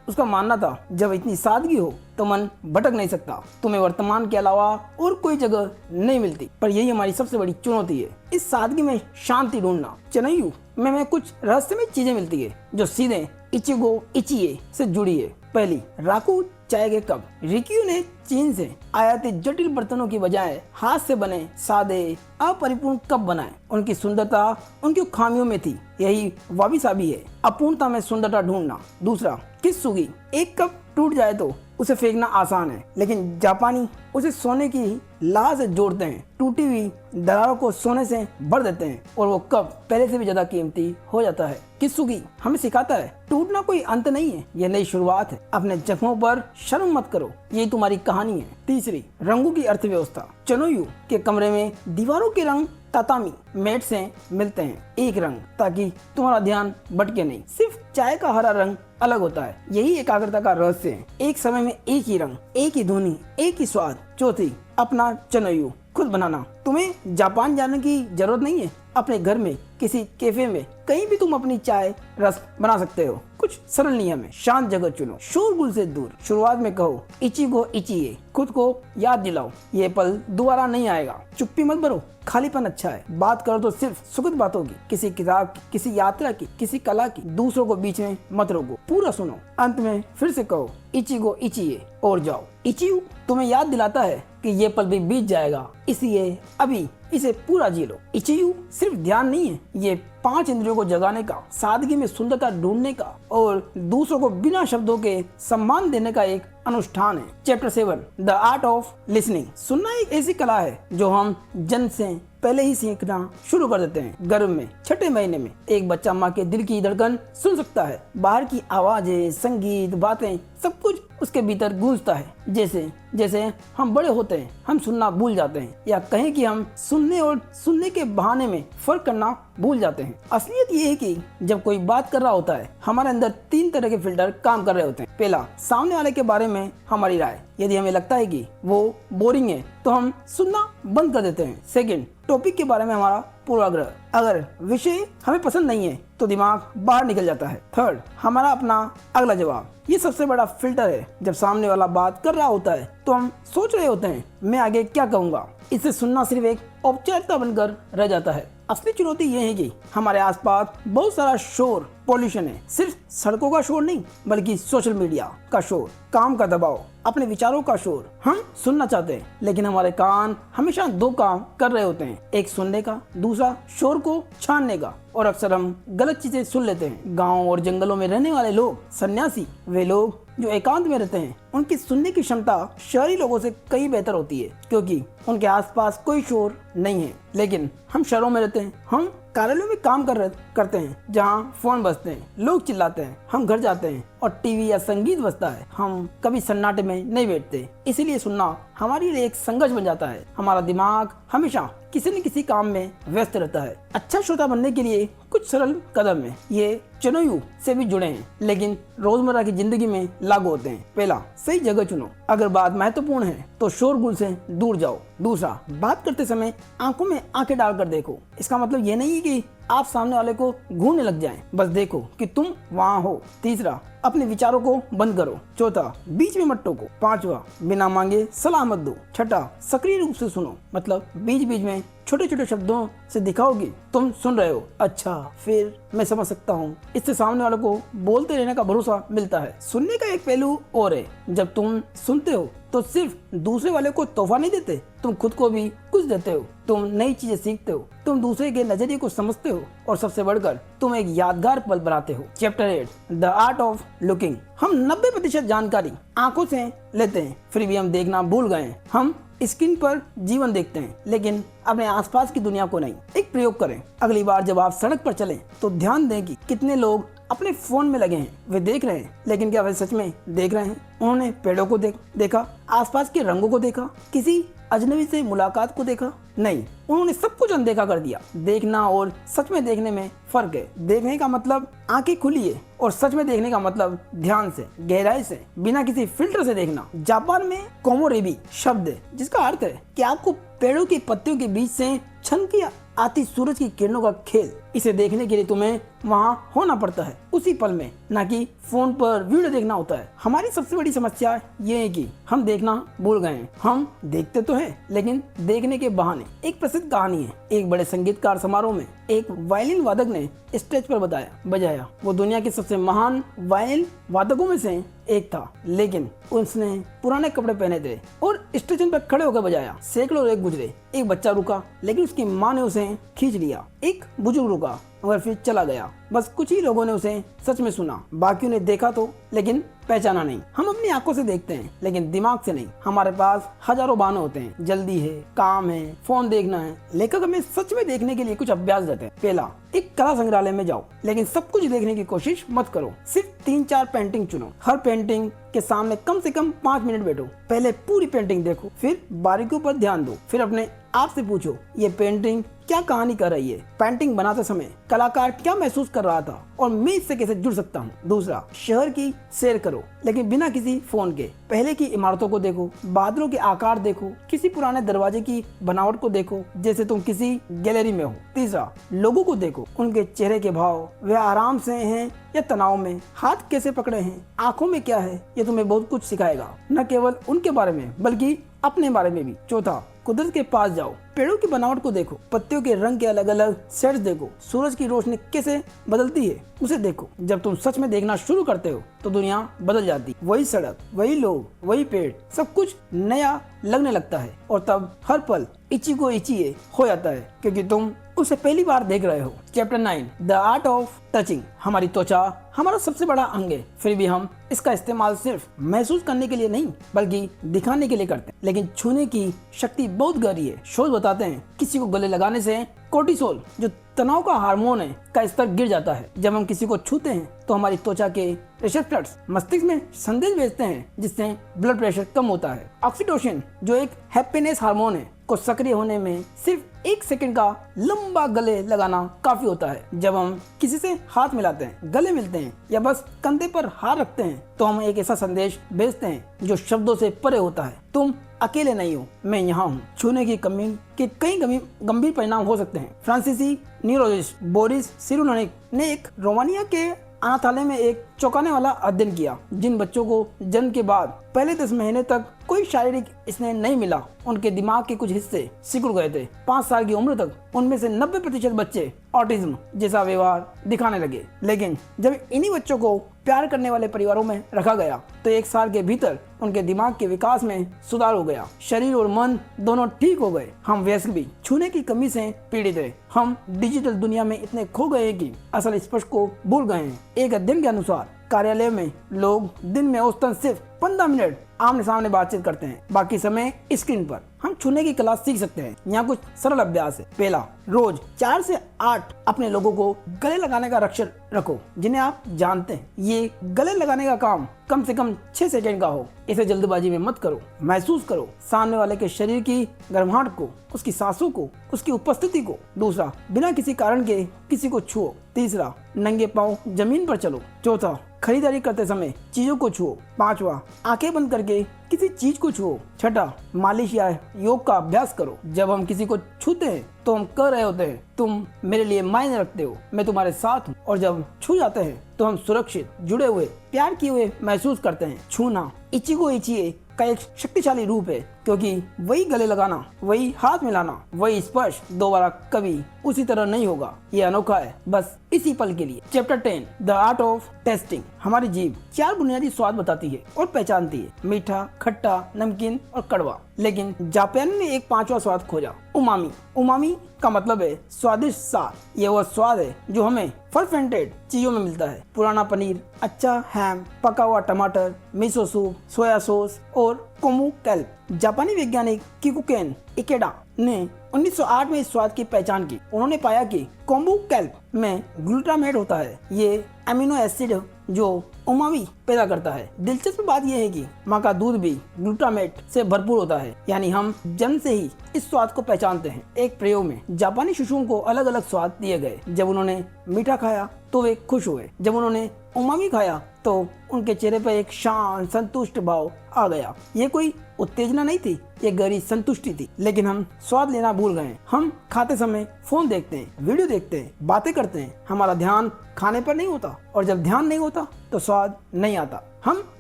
उसका मानना था जब इतनी सादगी हो तो मन भटक नहीं सकता, तुम्हें वर्तमान के अलावा और कोई जगह नहीं मिलती। पर यही हमारी सबसे बड़ी चुनौती है, इस सादगी में शांति ढूंढना। चनयू में हमें कुछ रहस्यमय चीजें मिलती है जो सीधे इचिगो इचिए से जुड़ी है। पहली, राकू चाय के कप। रिक्यू ने चीन से आयातित जटिल बर्तनों की बजाय हाथ से बने सादे अपरिपूर्ण कप बनाए। उनकी सुंदरता उनकी खामियों में थी, यही वाबी साबी है, अपूर्णता में सुंदरता ढूंढना। दूसरा, कित्सुगी। एक कप टूट जाए तो उसे फेंकना आसान है, लेकिन जापानी उसे सोने की लाह से जोड़ते हैं, टूटी हुई दरारों को सोने से भर देते हैं और वो कप पहले से भी ज्यादा कीमती हो जाता है। कित्सुगी हमें सिखाता है टूटना कोई अंत नहीं है, यह नई शुरुआत है। अपने जख्मों पर शर्म मत करो, ये तुम्हारी कहानी है। तीसरी, रंगों की अर्थव्यवस्था। चनोयू के कमरे में दीवारों के रंग तातामी मेट से मिलते हैं, एक रंग, ताकि तुम्हारा ध्यान भटके नहीं। सिर्फ चाय का हरा रंग अलग होता है, यही एकाग्रता का रहस्य है। एक समय में एक ही रंग, एक ही ध्वनि, एक ही स्वाद। चौथी, अपना चनयू खुद बनाना। तुम्हें जापान जाने की जरूरत नहीं है, अपने घर में किसी कैफे में कहीं भी तुम अपनी चाय रस बना सकते हो। कुछ सरल नियम है। शांत जगह चुनो, शोरगुल से दूर। शुरुआत में कहो इचिगो इचिए, खुद को याद दिलाओ ये पल दोबारा नहीं आएगा। चुप्पी मत भरो, खालीपन अच्छा है। बात करो तो सिर्फ सुखद बातों की, किसी किताब की, किसी यात्रा की, किसी कला की। दूसरों को बीच में मत रोको, पूरा सुनो। अंत में फिर से कहो इचिगो इचिए और जाओ। इचियू तुम्हें याद दिलाता है कि ये पल भी बीत जाएगा, इसलिए अभी इसे पूरा जी लो। इचीयू सिर्फ ध्यान नहीं है, ये 5 इंद्रियों को जगाने का, सादगी में सुंदरता ढूंढने का और दूसरों को बिना शब्दों के सम्मान देने का एक अनुष्ठान है। Chapter 7 the art of listening. सुनना एक ऐसी कला है जो हम जन्म से पहले ही सीखना शुरू कर देते हैं। गर्भ में 6ठे महीने में एक बच्चा माँ के दिल की धड़कन सुन सकता है। बाहर की आवाजें, संगीत, बातें, सब कुछ उसके भीतर गूंजता है। जैसे जैसे हम बड़े होते हैं हम सुनना भूल जाते हैं, या कहें कि हम सुनने और सुनने के बहाने में फर्क करना भूल जाते हैं। असलियत ये है कि जब कोई बात कर रहा होता है हमारे अंदर 3 तरह के फिल्टर काम कर रहे होते हैं। पहला, सामने वाले के बारे में हमारी राय। यदि हमें लगता है कि वो बोरिंग है तो हम सुनना बंद कर देते हैं। सेकंड, टॉपिक के बारे में हमारा पूर्वाग्रह। अगर विषय हमें पसंद नहीं है तो दिमाग बाहर निकल जाता है। थर्ड, हमारा अपना अगला जवाब। ये सबसे बड़ा फिल्टर है। जब सामने वाला बात कर रहा होता है तो हम सोच रहे होते हैं मैं आगे क्या कहूँगा। इससे सुनना सिर्फ एक औपचारिकता बनकर रह जाता है। असली चुनौती ये है कि हमारे आसपास बहुत सारा शोर, पॉल्यूशन है। सिर्फ सड़कों का शोर नहीं, बल्कि सोशल मीडिया का शोर, काम का दबाव, अपने विचारों का शोर। हम सुनना चाहते हैं लेकिन हमारे कान हमेशा 2 काम कर रहे होते हैं, एक सुनने का, दूसरा शोर को छानने का। और अक्सर हम गलत चीजें सुन लेते हैं। गाँव और जंगलों में रहने वाले लोग, सन्यासी, वे लोग जो एकांत में रहते हैं, उनकी सुनने की क्षमता शहरी लोगों से कई बेहतर होती है, क्योंकि उनके आसपास कोई शोर नहीं है। लेकिन हम शहरों में रहते हैं, हम कार्यालयों में काम करते हैं जहाँ फोन बजते हैं, लोग चिल्लाते हैं। हम घर जाते हैं और टीवी या संगीत बजता है, हम कभी सन्नाटे में नहीं बैठते। इसीलिए सुनना हमारे लिए एक संघर्ष बन जाता है। हमारा दिमाग हमेशा किसी न किसी काम में व्यस्त रहता है। अच्छा श्रोता बनने के लिए कुछ सरल कदम है, ये चुनोयू से भी जुड़े हैं लेकिन रोजमर्रा की जिंदगी में लागू होते हैं। पहला, सही जगह चुनो। अगर बात महत्वपूर्ण है तो शोरगुल से दूर जाओ। दूसरा, बात करते समय आंखों में आंखें डालकर देखो। इसका मतलब ये नहीं है कि आप सामने वाले को घूरने लग जाएं, बस देखो कि तुम वहाँ हो। तीसरा, अपने विचारों को बंद करो। चौथा, बीच में मत टोको। पांचवा, बिना मांगे सलाह मत दो। छठा, सक्रिय रूप से सुनो, मतलब बीच बीच में छोटे छोटे शब्दों से दिखाओ कि तुम सुन रहे हो। अच्छा, फिर मैं समझ सकता हूँ। इससे सामने वाले को बोलते रहने का भरोसा मिलता है। सुनने का एक पहलू और है, जब तुम सुनते हो तो सिर्फ दूसरे वाले को तोहफा नहीं देते, तुम खुद को भी कुछ देते हो। तुम नई चीजें सीखते हो, तुम दूसरे के नजरिए को समझते हो और सबसे बढ़कर तुम एक यादगार पल बनाते हो। Chapter 8 the art of looking. हम 90% जानकारी आंखों से लेते हैं, फिर भी हम देखना भूल गए हैं। हम स्क्रीन पर जीवन देखते हैं लेकिन अपने आसपास की दुनिया को नहीं। एक प्रयोग करें, अगली बार जब आप सड़क पर चलें तो ध्यान दें कि कितने लोग अपने फोन में लगे हैं। वे देख रहे हैं लेकिन क्या वे सच में देख रहे हैं? उन्होंने पेड़ों को देखा, आसपास के रंगों को देखा, किसी अजनबी से मुलाकात को देखा? नहीं, उन्होंने सब कुछ अनदेखा कर दिया। देखना और सच में देखने में फर्क है। देखने का मतलब आंखें खुली है और सच में देखने का मतलब ध्यान से, गहराई से, बिना किसी फिल्टर से देखना। जापान में कोमोरेबी शब्द है जिसका अर्थ है कि आपको पेड़ों की पत्तियों के बीच से छनकी आती सूरज की किरणों का खेल। इसे देखने के लिए तुम्हें वहाँ होना पड़ता है उसी पल में, ना कि फोन पर वीडियो देखना होता है। हमारी सबसे बड़ी समस्या ये है कि हम देखना भूल गए हैं। हम देखते तो हैं लेकिन देखने के बहाने। एक प्रसिद्ध कहानी है, एक बड़े संगीतकार समारोह में एक वायलिन वादक ने स्टेज पर बजाया। वो दुनिया के सबसे महान वायलिन वादकों में से एक था, लेकिन उसने पुराने कपड़े पहने थे और स्टेशन पर खड़े होकर बजाया। सैकड़ों लोग गुजरे, एक बच्चा रुका लेकिन उसकी माँ ने उसे खींच लिया। एक बुजुर्ग रुका मगर फिर चला गया। बस कुछ ही लोगों ने उसे सच में सुना, बाकियों ने देखा तो लेकिन पहचाना नहीं। हम अपनी आंखों से देखते हैं लेकिन दिमाग से नहीं। हमारे पास हजारों बहाने होते हैं, जल्दी है, काम है, फोन देखना है। लेखक हमें सच में देखने के लिए कुछ अभ्यास देते हैं। पहला, एक कला संग्रहालय में जाओ लेकिन सब कुछ देखने की कोशिश मत करो। सिर्फ 3-4 पेंटिंग चुनो। हर पेंटिंग के सामने कम से कम 5 मिनट बैठो। पहले पूरी पेंटिंग देखो, फिर बारीकियों पर ध्यान दो। फिर अपने आप से पूछो, ये पेंटिंग क्या कहानी कर रही है? पेंटिंग बनाते समय कलाकार क्या महसूस कर रहा था और मैं इससे कैसे जुड़ सकता हूँ? दूसरा, शहर की सैर करो लेकिन बिना किसी फोन के। पहले की इमारतों को देखो, बादलों के आकार देखो, किसी पुराने दरवाजे की बनावट को देखो जैसे तुम किसी गैलरी में हो। तीसरा, लोगों को देखो, उनके चेहरे के भाव, वे आराम से हैं या तनाव में, हाथ कैसे पकड़े हैं, आंखों में क्या है। ये तुम्हें बहुत कुछ सिखाएगा, न केवल उनके बारे में बल्कि अपने बारे में भी। चौथा, कुदरत के पास जाओ, पेड़ों की बनावट को देखो, पत्तियों के रंग के अलग अलग सेट्स देखो, सूरज की रोशनी कैसे बदलती है उसे देखो। जब तुम सच में देखना शुरू करते हो तो दुनिया बदल जाती। वही सड़क, वही लोग, वही पेड़, सब कुछ नया लगने लगता है और तब हर पल इची को इची हो जाता है क्योंकि तुम उसे पहली बार देख रहे हो। Chapter 9 the art of touching. हमारी त्वचा हमारा सबसे बड़ा अंग है, फिर भी हम इसका इस्तेमाल सिर्फ महसूस करने के लिए नहीं बल्कि दिखाने के लिए करते हैं। लेकिन छूने की शक्ति बहुत गहरी है। शोध बताते हैं किसी को गले लगाने से कोर्टिसोल जो तनाव का हार्मोन है का स्तर गिर जाता है। जब हम किसी को छूते हैं तो हमारी त्वचा के रिसेप्टर्स मस्तिष्क में संदेश भेजते हैं जिससे ब्लड प्रेशर कम होता है। ऑक्सीटोसिन जो एक हैप्पीनेस हार्मोन है को सक्रिय होने में सिर्फ 1 सेकंड का लंबा गले लगाना काफी होता है। जब हम किसी से हाथ मिलाते हैं, गले मिलते हैं या बस कंधे पर हाथ रखते हैं तो हम एक ऐसा संदेश भेजते हैं जो शब्दों से परे होता है। तुम अकेले नहीं हो, मैं यहाँ हूँ। छूने की कमी के कई गंभीर परिणाम हो सकते हैं। फ्रांसीसी न्यूरोलॉजिस्ट बोरिस सिरुननिक ने एक रोमानिया के अनाथालय में एक चौंकाने वाला अध्ययन किया। जिन बच्चों को जन्म के बाद पहले 10 महीने तक कोई शारीरिक स्नेह नहीं मिला, उनके दिमाग के कुछ हिस्से सिकुड़ गए थे। 5 साल की उम्र तक उनमें से 90% बच्चे ऑटिज्म जैसा व्यवहार दिखाने लगे। लेकिन जब इन्हीं बच्चों को प्यार करने वाले परिवारों में रखा गया तो 1 साल के भीतर उनके दिमाग के विकास में सुधार हो गया। शरीर और मन दोनों ठीक हो गए। हम वयस्क भी छूने की कमी से पीड़ित हैं। हम डिजिटल दुनिया में इतने खो गए हैं कि असल स्पर्श को भूल गए हैं। एक अध्ययन के अनुसार कार्यालय में लोग दिन में औसतन सिर्फ 15 मिनट आमने सामने बातचीत करते हैं, बाकी समय स्क्रीन पर। हम छूने की कला सीख सकते हैं। यहाँ कुछ सरल अभ्यास है। पहला, रोज 4 से 8 अपने लोगों को गले लगाने का लक्ष्य रखो जिन्हें आप जानते हैं। ये गले लगाने का काम कम से कम 6 सेकंड का हो। इसे जल्दबाजी में मत करो। महसूस करो सामने वाले के शरीर की गर्माहट को, उसकी सांसों को, उसकी उपस्थिति को। दूसरा, बिना किसी कारण के किसी को छुओ। तीसरा, नंगे पांव जमीन पर चलो। चौथा, खरीदारी करते समय चीजों को छुओ। 5वां, आंखें बंद करके किसी चीज को छुओ। 6ठा, मालिश या योग का अभ्यास करो। जब हम किसी को छूते हैं तो हम कह रहे होते हैं, तुम मेरे लिए मायने रखते हो, मैं तुम्हारे साथ हूँ। और जब छू जाते हैं तो हम सुरक्षित, जुड़े हुए, प्यार किए हुए महसूस करते हैं। छूना इची को इचिए का एक शक्तिशाली रूप है क्योंकि वही गले लगाना, वही हाथ मिलाना, वही स्पर्श दोबारा कभी उसी तरह नहीं होगा। ये अनोखा है बस इसी पल के लिए। Chapter 10 the art of testing. हमारी जीभ 4 बुनियादी स्वाद बताती है और पहचानती है, मीठा, खट्टा, नमकीन और कड़वा। लेकिन जापान ने एक 5वां स्वाद खोजा, उमामी। उमामी का मतलब है स्वादिष्ट स्वाद। ये वह स्वाद है जो हमें फर्मेंटेड चीजों में मिलता है। पुराना पनीर, अच्छा हैम, पका हुआ टमाटर, मिसो सूप, सोया सॉस और कोमू कैल्प। जापानी वैज्ञानिक किकुकेन इकेडा ने 1908 में इस स्वाद की पहचान की। उन्होंने पाया कि कोम्बू कैल्प में ग्लूटामेट होता है, ये अमीनो एसिड जो उमामी पैदा करता है। दिलचस्प बात यह है कि माँ का दूध भी ग्लूटामेट से भरपूर होता है, यानी हम जन्म से ही इस स्वाद को पहचानते हैं। एक प्रयोग में जापानी शिशुओं को अलग अलग स्वाद दिए गए। जब उन्होंने मीठा खाया तो वे खुश हुए। जब उन्होंने उमामी खाया तो उनके चेहरे पर एक शांत, संतुष्ट भाव आ गया। ये कोई उत्तेजना नहीं थी, ये गहरी संतुष्टि थी। लेकिन हम स्वाद लेना भूल गए। हम खाते समय फोन देखते हैं, वीडियो देखते हैं, बातें करते हैं। हमारा ध्यान खाने पर नहीं होता और जब ध्यान नहीं होता तो स्वाद नहीं आता। हम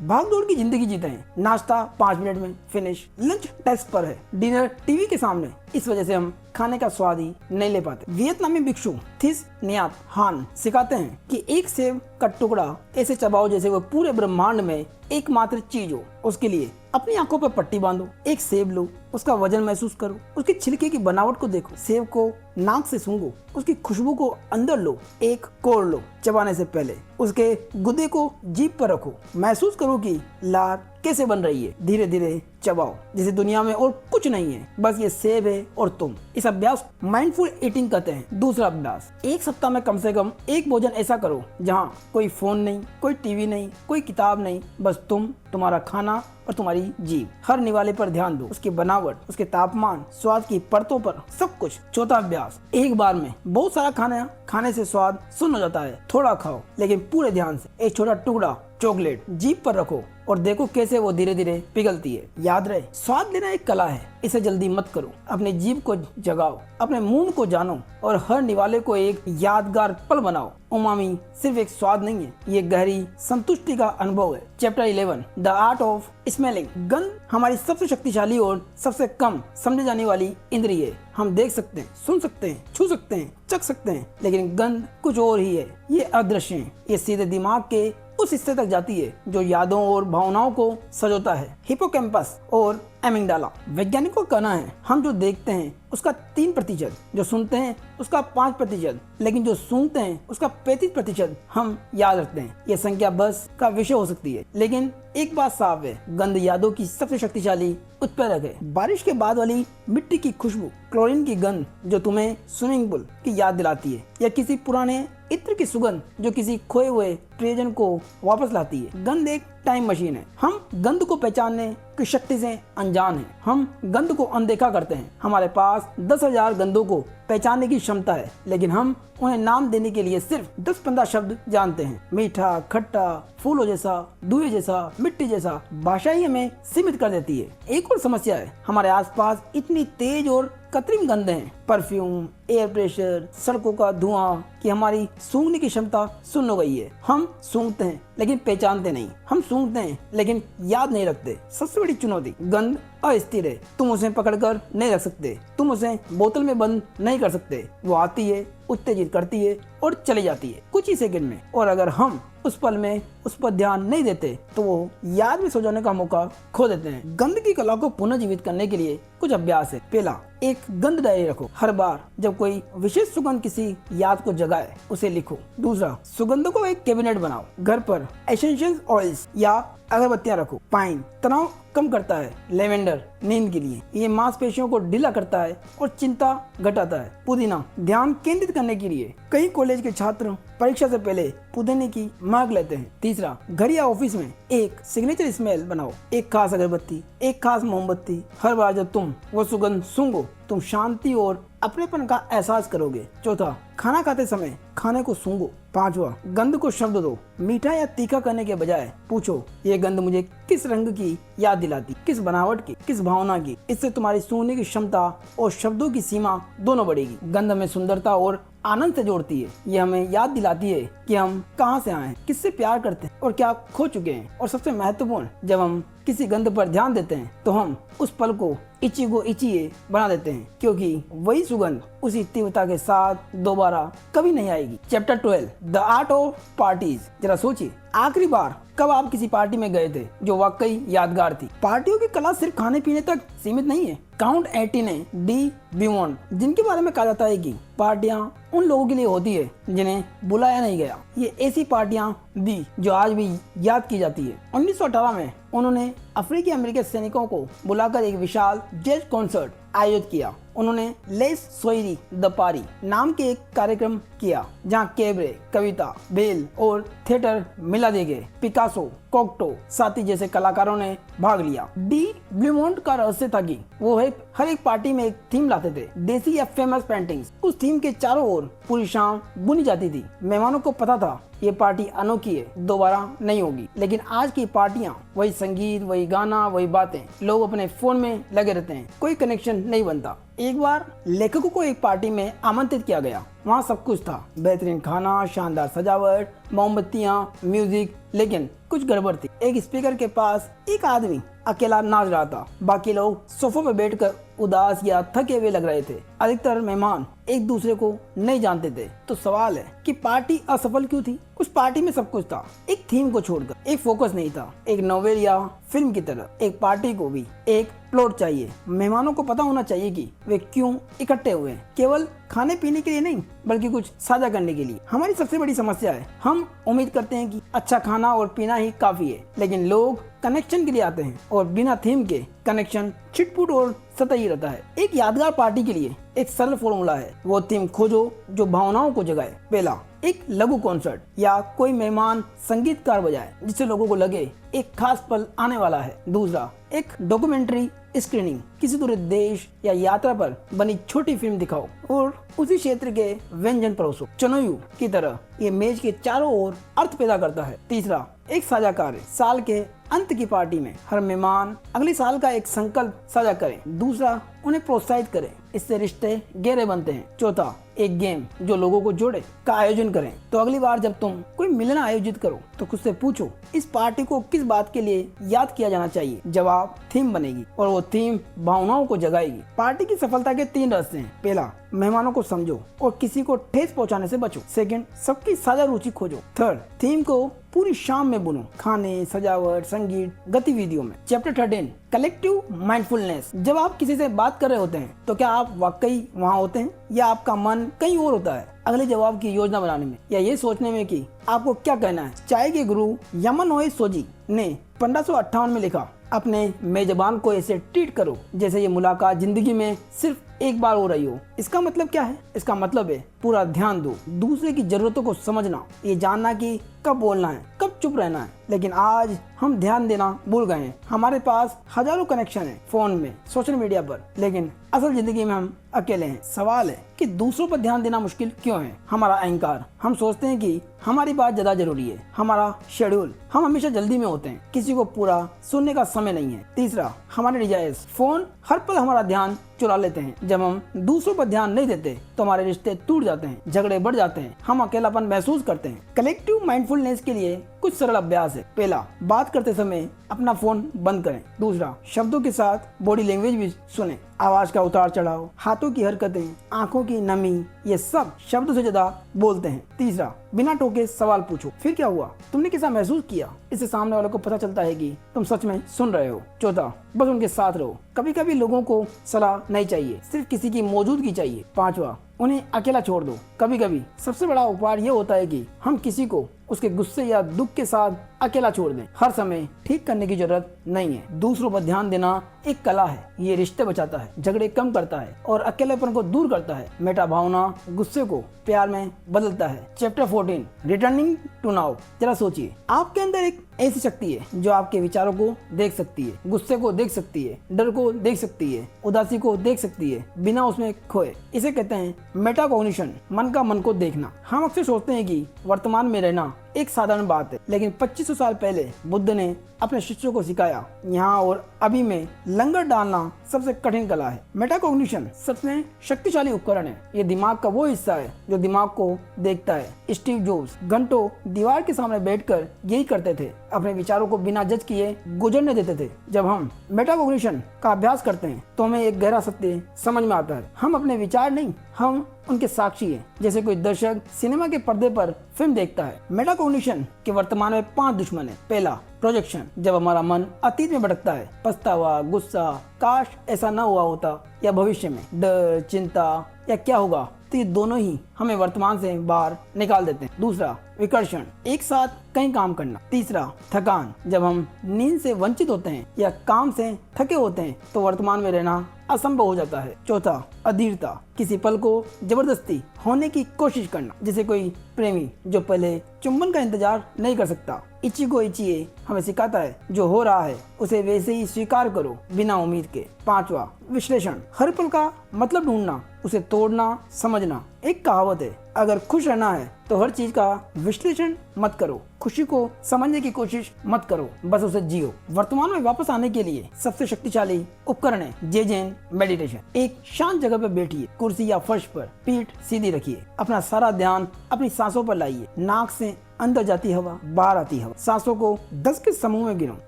भागदौड़ की जिंदगी जीते हैं। नाश्ता 5 मिनट में फिनिश, लंच डेस्क पर है, डिनर टीवी के सामने। इस वजह से हम खाने का स्वाद ही नहीं ले पाते। वियतनामी भिक्षु थिस नियात हान सिखाते हैं कि एक सेब का टुकड़ा ऐसे चबाओ जैसे वो पूरे ब्रह्मांड में एकमात्र चीज हो। उसके लिए अपनी आंखों पर पट्टी बांधो, एक सेब लो, उसका वजन महसूस करो, उसके छिलके की बनावट को देखो, सेब को नाक से सूंघो, उसकी खुशबू को अंदर लो, एक कोड़ लो चबाने से पहले, उसके गुदे को जीभ पर रखो, महसूस करो कि लार कैसे बन रही है। धीरे धीरे चबाओ जैसे दुनिया में और कुछ नहीं है, बस ये सेब है और तुम। इस अभ्यास माइंडफुल ईटिंग कहते हैं। दूसरा अभ्यास, एक सप्ताह में कम से कम एक भोजन ऐसा करो जहाँ कोई फोन नहीं, कोई टीवी नहीं, कोई किताब नहीं, बस तुम, तुम्हारा खाना और तुम्हारी जीभ। हर निवाले पर ध्यान दो, उसकी बनावट, उसके तापमान, स्वाद की परतों पर, सब कुछ। चौथा अभ्यास, एक बार में बहुत सारा खाना खाने से स्वाद शून्य हो जाता है। थोड़ा खाओ लेकिन पूरे ध्यान से। एक छोटा टुकड़ा चॉकलेट जीभ पर रखो और देखो कैसे वो धीरे धीरे पिघलती है। याद रहे, स्वाद लेना एक कला है, इसे जल्दी मत करो। अपने जीभ को जगाओ, अपने मुंह को जानो और हर निवाले को एक यादगार पल बनाओ। उमामी सिर्फ एक स्वाद नहीं है, ये गहरी संतुष्टि का अनुभव है। Chapter 11 the art of smelling. गंध हमारी सबसे शक्तिशाली और सबसे कम समझे जाने वाली इंद्रिय है। हम देख सकते हैं, सुन सकते हैं, छू सकते हैं, चख सकते हैं, लेकिन गंध कुछ और ही है। ये अदृश्य है। ये सीधे दिमाग के उस हिस्से तक जाती है जो यादों और भावनाओं को सजोता है, हिपोकैम्पस और एमिगडाला। वैज्ञानिकों का कहना है हम जो देखते हैं उसका 3%, जो सुनते हैं उसका 5%, लेकिन जो सूंघते हैं उसका 35% हम याद रखते हैं। यह संख्या बस का विषय हो सकती है, लेकिन एक बात साफ है, गंध यादों की सबसे शक्तिशाली उत्प्रेरक है। बारिश के बाद वाली मिट्टी की खुशबू, क्लोरीन की गंध जो तुम्हें स्विमिंग पूल की याद दिलाती है, या किसी पुराने इत्र की सुगंध जो किसी खोए हुए प्रियजन को वापस लाती है। गंध एक टाइम मशीन है। हम गंध को पहचानने की शक्ति से अनजान हैं। हम गंध को अनदेखा करते हैं। हमारे पास 10,000 गंधों को पहचानने की क्षमता है, लेकिन हम उन्हें नाम देने के लिए सिर्फ 10-15 शब्द जानते हैं। मीठा, खट्टा, फूलों जैसा, धुएं जैसा, मिट्टी जैसा। भाषा ही हमें सीमित कर देती है। एक और समस्या है, हमारे आसपास इतनी तेज और कृत्रिम गंध हैं, परफ्यूम, एयर प्रेशर, सड़कों का धुआं, कि हमारी सूंघने की क्षमता शून्य हो गई है। हम सूंघते हैं लेकिन पहचानते नहीं। हम सूंघते हैं लेकिन याद नहीं रखते। सबसे बड़ी चुनौती, गंध अस्थिर है। तुम उसे पकड़कर नहीं रख सकते। तुम उसे बोतल में बंद नहीं कर सकते। वो आती है, उत्तेजित करती है और चली जाती है कुछ ही सेकंड में। और अगर हम उस पल में उस पर ध्यान नहीं देते तो वो याद में सो जाने का मौका खो देते हैं। गंध की कला को पुनर्जीवित करने के लिए कुछ अभ्यास है। पहला, एक गंध डायरी रखो। हर बार जब कोई विशेष सुगंध किसी याद को जगाए उसे लिखो। दूसरा, सुगंधों को एक कैबिनेट बनाओ। घर पर एसेंशियल ऑयल्स या अगरबत्तियां रखो। पाइन तनाव कम करता है। लेवेंडर नींद के लिए, ये मांसपेशियों को ढीला करता है और चिंता घटाता है। पुदीना ध्यान केंद्रित करने के लिए। कई कॉलेज के छात्र परीक्षा से पहले पुदीने की महक लेते हैं। तीसरा, घर या ऑफिस में एक सिग्नेचर स्मेल बनाओ। एक खास अगरबत्ती, एक खास मोमबत्ती। हर बार जब तुम वो सुगंध सूंघो तुम शांति और अपनेपन का एहसास करोगे। चौथा, खाना खाते समय खाने को सूंघो। पांचवा, गंध को शब्द दो। मीठा या तीखा करने के बजाय पूछो, ये गंध मुझे किस रंग की याद दिलाती, किस बनावट की, किस भावना की। इससे तुम्हारी सूंघने की क्षमता और शब्दों की सीमा दोनों बढ़ेगी। गंध हमें सुंदरता और आनंद से जोड़ती है। ये हमें याद दिलाती है कि हम कहाँ से आए हैं, किससे प्यार करते हैं और क्या खो चुके हैं। और सबसे महत्वपूर्ण, जब हम किसी गंध पर ध्यान देते हैं तो हम उस पल को इचिगो इचिए बना देते हैं, क्योंकि वही सुगंध उसी तीव्रता के साथ दोबारा कभी नहीं आएगी। Chapter 12 the art of parties. जरा सोचिए, आखिरी बार कब आप किसी पार्टी में गए थे जो वाकई यादगार थी। पार्टियों की कला सिर्फ खाने पीने तक सीमित नहीं है। काउंट एटीने डी ब्यूमॉन्ट, जिनके बारे में कहा जाता है कि पार्टियां उन लोगों के लिए होती है जिन्हें बुलाया नहीं गया। ये ऐसी पार्टियां भी जो आज भी याद की जाती है। 1918 में उन्होंने अफ्रीकी अमेरिकी सैनिकों को बुलाकर एक विशाल जैज कॉन्सर्ट आयोजित किया। उन्होंने लेस सोयरी द पारी नाम के एक कार्यक्रम किया जहां कैबरे, कविता, बेल और थिएटर मिला दिए गए। पिकासो, कोक्टो, साथी जैसे कलाकारों ने भाग लिया। डी ब्लूमोंट का रहस्य था कि वो हर एक पार्टी में एक थीम लाते थे, देसी या फेमस पेंटिंग्स। उस थीम के चारों ओर पूरी शाम बुनी जाती थी। मेहमानों को पता था ये पार्टी अनोखी है, दोबारा नहीं होगी। लेकिन आज की पार्टियां वही संगीत, वही गाना, वही बातें। लोग अपने फोन में लगे रहते हैं, कोई कनेक्शन नहीं बनता। एक बार लेखकों को एक पार्टी में आमंत्रित किया गया। वहाँ सब कुछ था, बेहतरीन खाना, शानदार सजावट, मोमबत्तियां, म्यूजिक, लेकिन कुछ गड़बड़ थी। एक स्पीकर के पास एक आदमी अकेला नाच रहा था। बाकी लोग सोफों पर बैठकर उदास या थके हुए लग रहे थे। अधिकतर मेहमान एक दूसरे को नहीं जानते थे। तो सवाल है कि पार्टी असफल क्यों थी? उस पार्टी में सब कुछ था, एक थीम को छोड़कर। एक फोकस नहीं था, एक नोवेल या फिल्म की तरह। एक पार्टी को भी एक प्लॉट चाहिए। मेहमानों को पता होना चाहिए कि वे क्यों इकट्ठे हुए हैं, केवल खाने पीने के लिए नहीं बल्कि कुछ साझा करने के लिए। हमारी सबसे बड़ी समस्या है, हम उम्मीद करते हैं कि अच्छा खाना और पीना ही काफी है, लेकिन लोग कनेक्शन के लिए आते हैं और बिना थीम के कनेक्शन छिटपुट और सतही रहता है। एक यादगार पार्टी के लिए एक सरल फॉर्मूला है, वो थीम खोजो जो भावनाओं को जगाए। पहला, एक लघु कॉन्सर्ट या कोई मेहमान संगीतकार बजाए जिससे लोगों को लगे एक खास पल आने वाला है। दूसरा, एक डॉक्यूमेंट्री स्क्रीनिंग, किसी दूसरे देश या यात्रा पर बनी छोटी फिल्म दिखाओ और उसी क्षेत्र के व्यंजन परोसो। चनोयू की तरह ये मेज के चारों ओर अर्थ पैदा करता है। तीसरा, एक साझा कार्य, साल के अंत की पार्टी में हर मेहमान अगले साल का एक संकल्प साझा करें। दूसरा, उन्हें प्रोत्साहित करें, इससे रिश्ते गहरे बनते हैं। चौथा, एक गेम जो लोगों को जोड़े का आयोजन करें। तो अगली बार जब तुम कोई मिलन आयोजित करो तो खुद से पूछो, इस पार्टी को किस बात के लिए याद किया जाना चाहिए। जवाब थीम बनेगी और वो थीम भावनाओं को जगाएगी। पार्टी की सफलता के 3 रहस्य हैं। पहला, मेहमानों को समझो और किसी को ठेस पहुंचाने से बचो। सेकंड, सबकी साझा रुचि खोजो। थर्ड, थीम को पूरी शाम में बुनो, खाने, सजावट, संगीत, गतिविधियों में। Chapter 13, collective mindfulness. जब आप किसी से बात कर रहे होते हैं तो क्या आप वाकई वहाँ होते हैं या आपका मन कहीं और होता है? अगले जवाब की योजना बनाने में या ये सोचने में कि आपको क्या कहना है। चाय के गुरु यामानोए सोजी ने 1558 में लिखा, अपने मेजबान को ऐसे ट्रीट करो जैसे ये मुलाकात जिंदगी में सिर्फ एक बार हो रही हो। इसका मतलब क्या है? इसका मतलब है पूरा ध्यान दो, दूसरे की जरूरतों को समझना, ये जानना कि कब बोलना है, कब चुप रहना है। लेकिन आज हम ध्यान देना भूल गए हैं। हमारे पास हजारों कनेक्शन है फोन में, सोशल मीडिया पर, लेकिन असल जिंदगी में हम अकेले हैं। सवाल है कि दूसरों पर ध्यान देना मुश्किल क्यों है? हमारा अहंकार। हम सोचते हैं कि हमारी बात ज्यादा जरूरी है। हमारा शेड्यूल, हम हमेशा जल्दी में होते हैं, किसी को पूरा सुनने का समय नहीं है। तीसरा, हमारे डिजायर्स। फोन हर पल हमारा ध्यान चुरा लेते हैं। जब हम दूसरों पर ध्यान नहीं देते तो हमारे रिश्ते टूट जाते हैं, झगड़े बढ़ जाते हैं, हम अकेलापन महसूस करते हैं। कलेक्टिव माइंडफुलनेस के लिए कुछ सरल अभ्यास है। पहला, बात करते समय अपना फोन बंद करें। दूसरा, शब्दों के साथ बॉडी लैंग्वेज भी सुने, आवाज का उतार चढ़ाव, हाथों की हरकतें, आंखों की नमी, ये सब शब्दों से ज्यादा बोलते हैं। तीसरा, बिना टोके सवाल पूछो, फिर क्या हुआ, तुमने कैसा महसूस किया। इससे सामने वालों को पता चलता है कि तुम सच में सुन रहे हो। चौथा, बस उनके साथ रहो। कभी कभी लोगों को सलाह नहीं चाहिए, सिर्फ किसी की मौजूदगी चाहिए। पांचवा, उन्हें अकेला छोड़ दो। कभी कभी सबसे बड़ा उपहार ये होता है कि हम किसी को उसके गुस्से या दुख के साथ अकेला छोड़ दें। हर समय ठीक करने की जरूरत नहीं है। दूसरों पर ध्यान देना एक कला है। ये रिश्ते बचाता है, झगड़े कम करता है और अकेलेपन को दूर करता है। मेटा भावना गुस्से को प्यार में बदलता है। Chapter 14, returning to now. जरा सोचिए, आपके अंदर एक ऐसी शक्ति है जो आपके विचारों को देख सकती है, गुस्से को देख सकती है, डर को देख सकती है, उदासी को देख सकती है, बिना उसमें खोए। इसे कहते हैं मेटाकॉग्निशन, मन का मन को देखना। हम अक्सर सोचते हैं कि वर्तमान में रहना एक साधारण बात है, लेकिन 2500 साल पहले बुद्ध ने अपने शिष्यों को सिखाया, यहाँ और अभी में लंगर डालना सबसे कठिन कला है। मेटाकॉग्निशन सबसे शक्तिशाली उपकरण है। ये दिमाग का वो हिस्सा है जो दिमाग को देखता है। स्टीव जॉब्स घंटों दीवार के सामने बैठकर यही करते थे, अपने विचारों को बिना जज किए गुजरने देते थे। जब हम मेटाकॉग्निशन का अभ्यास करते हैं तो हमें एक गहरा सत्य समझ में आता है, हम अपने विचार नहीं, हम उनके साक्षी हैं। जैसे कोई दर्शक सिनेमा के पर्दे पर फिल्म देखता है। मेटाकॉग्निशन के वर्तमान में 5 दुश्मन है। पहला, प्रोजेक्शन, जब हमारा मन अतीत में भटकता है, पछतावा, गुस्सा, काश ऐसा न हुआ होता, या भविष्य में डर, चिंता या क्या होगा, तो ये दोनों ही हमें वर्तमान से बाहर निकाल देते हैं। दूसरा, विकर्षण, एक साथ कई काम करना। तीसरा, थकान, जब हम नींद से वंचित होते हैं या काम से थके होते हैं तो वर्तमान में रहना असंभव हो जाता है। चौथा, अधीरता, किसी पल को जबरदस्ती होने की कोशिश करना, जैसे कोई प्रेमी जो पहले चुंबन का इंतजार नहीं कर सकता। इचिगो इचिए हमें सिखाता है, जो हो रहा है उसे वैसे ही स्वीकार करो बिना उम्मीद के। पांचवा, विश्लेषण, हर पल का मतलब ढूंढना, उसे तोड़ना, समझना। एक कहावत है, अगर खुश रहना है तो हर चीज का विश्लेषण मत करो, खुशी को समझने की कोशिश मत करो, बस उसे जियो। वर्तमान में वापस आने के लिए सबसे शक्तिशाली उपकरण है ज़ेन मेडिटेशन। एक शांत जगह पर बैठिए, कुर्सी या फर्श पर, पीठ सीधी रखिए, अपना सारा ध्यान अपनी सांसों पर लाइए। नाक से अंदर जाती हवा, बाहर आती हवा। सांसों को 10 के समूह में गिनो,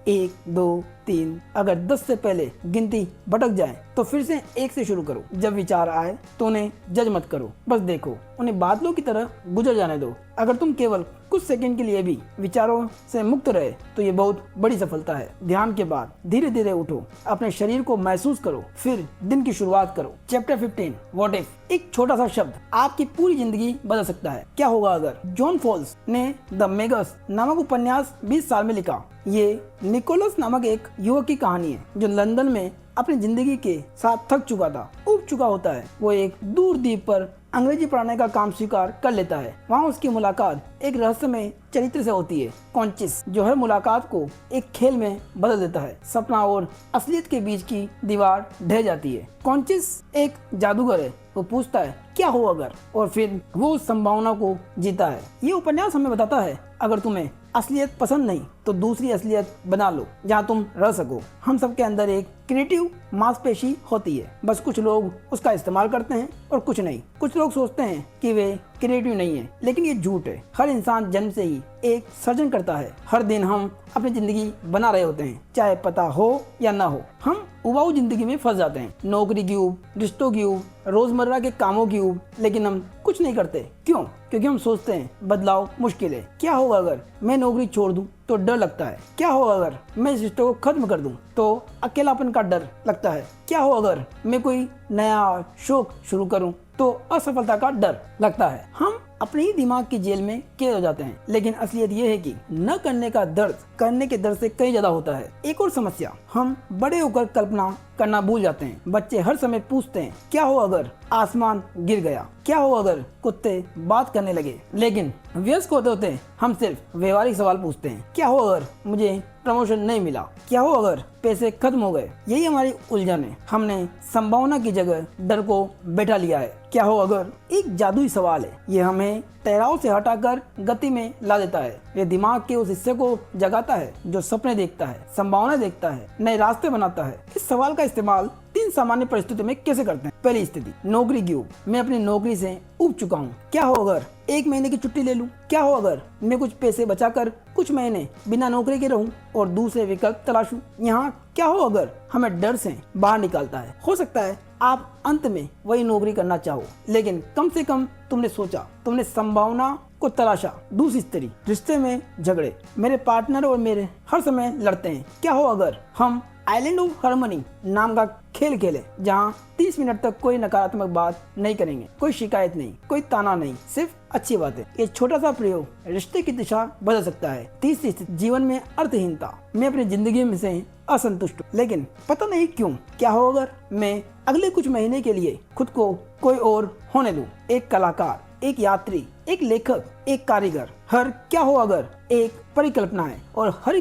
1 2 3। अगर 10 से पहले गिनती भटक जाए तो फिर से 1 से शुरू करो। जब विचार आए तो उन्हें जज मत करो, बस देखो, उन्हें बादलों की तरह गुजर जाने दो। अगर तुम केवल कुछ सेकंड के लिए भी विचारों से मुक्त रहे तो ये बहुत बड़ी सफलता है। ध्यान के बाद धीरे धीरे उठो, अपने शरीर को महसूस करो, फिर दिन की शुरुआत करो। Chapter 15, what if. एक छोटा सा शब्द आपकी पूरी जिंदगी बदल सकता है। क्या होगा अगर। जॉन फॉल्स ने द मेगस नामक उपन्यास 20 साल में लिखा। ये निकोलस नामक एक युवक की कहानी है जो लंदन में अपनी जिंदगी के साथ थक चुका था, उब चुका होता है। वो एक दूर द्वीप पर अंग्रेजी पढ़ाने का काम स्वीकार कर लेता है। वहाँ उसकी मुलाकात एक रहस्यमय चरित्र से होती है, कॉन्चिस, जो हर मुलाकात को एक खेल में बदल देता है। सपना और असलियत के बीच की दीवार ढह जाती है। कॉन्चिस एक जादूगर है, वो पूछता है क्या हो अगर, और फिर वो उस संभावना को जीता है। ये उपन्यास हमें बताता है, अगर तुम्हें असलियत पसंद नहीं तो दूसरी असलियत बना लो जहाँ तुम रह सको। हम सबके अंदर एक क्रिएटिव मांसपेशी होती है, बस कुछ लोग उसका इस्तेमाल करते हैं और कुछ नहीं। कुछ लोग सोचते हैं कि वे क्रिएटिव नहीं है, लेकिन ये झूठ है। हर इंसान जन्म से ही एक सर्जन करता है। हर दिन हम अपनी जिंदगी बना रहे होते हैं, चाहे पता हो या ना हो। हम उबाऊ जिंदगी में फंस जाते हैं, नौकरी की ऊब, रिश्तों की ऊब, रोजमर्रा के कामों की ऊब, लेकिन हम कुछ नहीं करते। क्यों? क्योंकि हम सोचते हैं बदलाव मुश्किल है। क्या होगा अगर मैं नौकरी छोड़ दूं तो डर लगता है। क्या होगा अगर मैं इस रिश्ते को खत्म कर दूं तो अकेलापन का डर लगता है। क्या हो अगर मैं कोई नया शौक शुरू करूं तो असफलता का डर लगता है। हम अपने ही दिमाग की जेल में कैद हो जाते हैं, लेकिन असलियत ये है कि न करने का दर्द करने के दर्द से कई ज्यादा होता है। एक और समस्या, हम बड़े होकर कल्पना करना भूल जाते हैं। बच्चे हर समय पूछते हैं क्या हो अगर आसमान गिर गया, क्या हो अगर कुत्ते बात करने लगे, लेकिन वयस्क होते होते हम सिर्फ व्यवहारिक सवाल पूछते हैं। क्या हो अगर मुझे प्रमोशन नहीं मिला, क्या हो अगर पैसे खत्म हो गए। यही हमारी उलझन है। हमने संभावना की जगह डर को बैठा लिया है। क्या हो अगर एक जादुई सवाल है, ये हमें ठहराव से हटाकर गति में ला देता है। ये दिमाग के उस हिस्से को जगाता है जो सपने देखता है, संभावना देखता है, नए रास्ते बनाता है। इस सवाल का इस्तेमाल 3 सामान्य परिस्थितियों में कैसे करते हैं। पहली स्थिति, नौकरी की ऊब। मैं अपनी नौकरी से ऊब चुका हूँ। क्या हो अगर 1 महीने की छुट्टी ले लूं? क्या हो अगर मैं कुछ पैसे बचाकर कुछ महीने बिना नौकरी के रहूं और दूसरे विकल्प तलाशूं? यहाँ क्या हो अगर हमें डर से बाहर निकालता है। हो सकता है आप अंत में वही नौकरी करना चाहो, लेकिन कम से कम तुमने सोचा, तुमने संभावना को तलाशा। दूसरी स्थिति, रिश्ते में झगड़े। मेरे पार्टनर और मेरे हर समय लड़ते हैं। क्या हो अगर हम आइलैंड ऑफ हार्मनी नाम का खेल खेले, जहाँ 30 मिनट तक कोई नकारात्मक बात नहीं करेंगे, कोई शिकायत नहीं, कोई ताना नहीं, सिर्फ अच्छी बातें। ये छोटा सा प्रयोग रिश्ते की दिशा बदल सकता है। तीसरी स्थिति, जीवन में अर्थहीनता। मैं अपनी जिंदगी में से असंतुष्ट हूँ, लेकिन पता नहीं क्यों। क्या हो अगर मैं अगले कुछ महीने के लिए खुद को कोई और होने दूं? एक कलाकार, एक यात्री, एक लेखक, एक कारीगर। हर क्या हो अगर एक परिकल्पना है और हर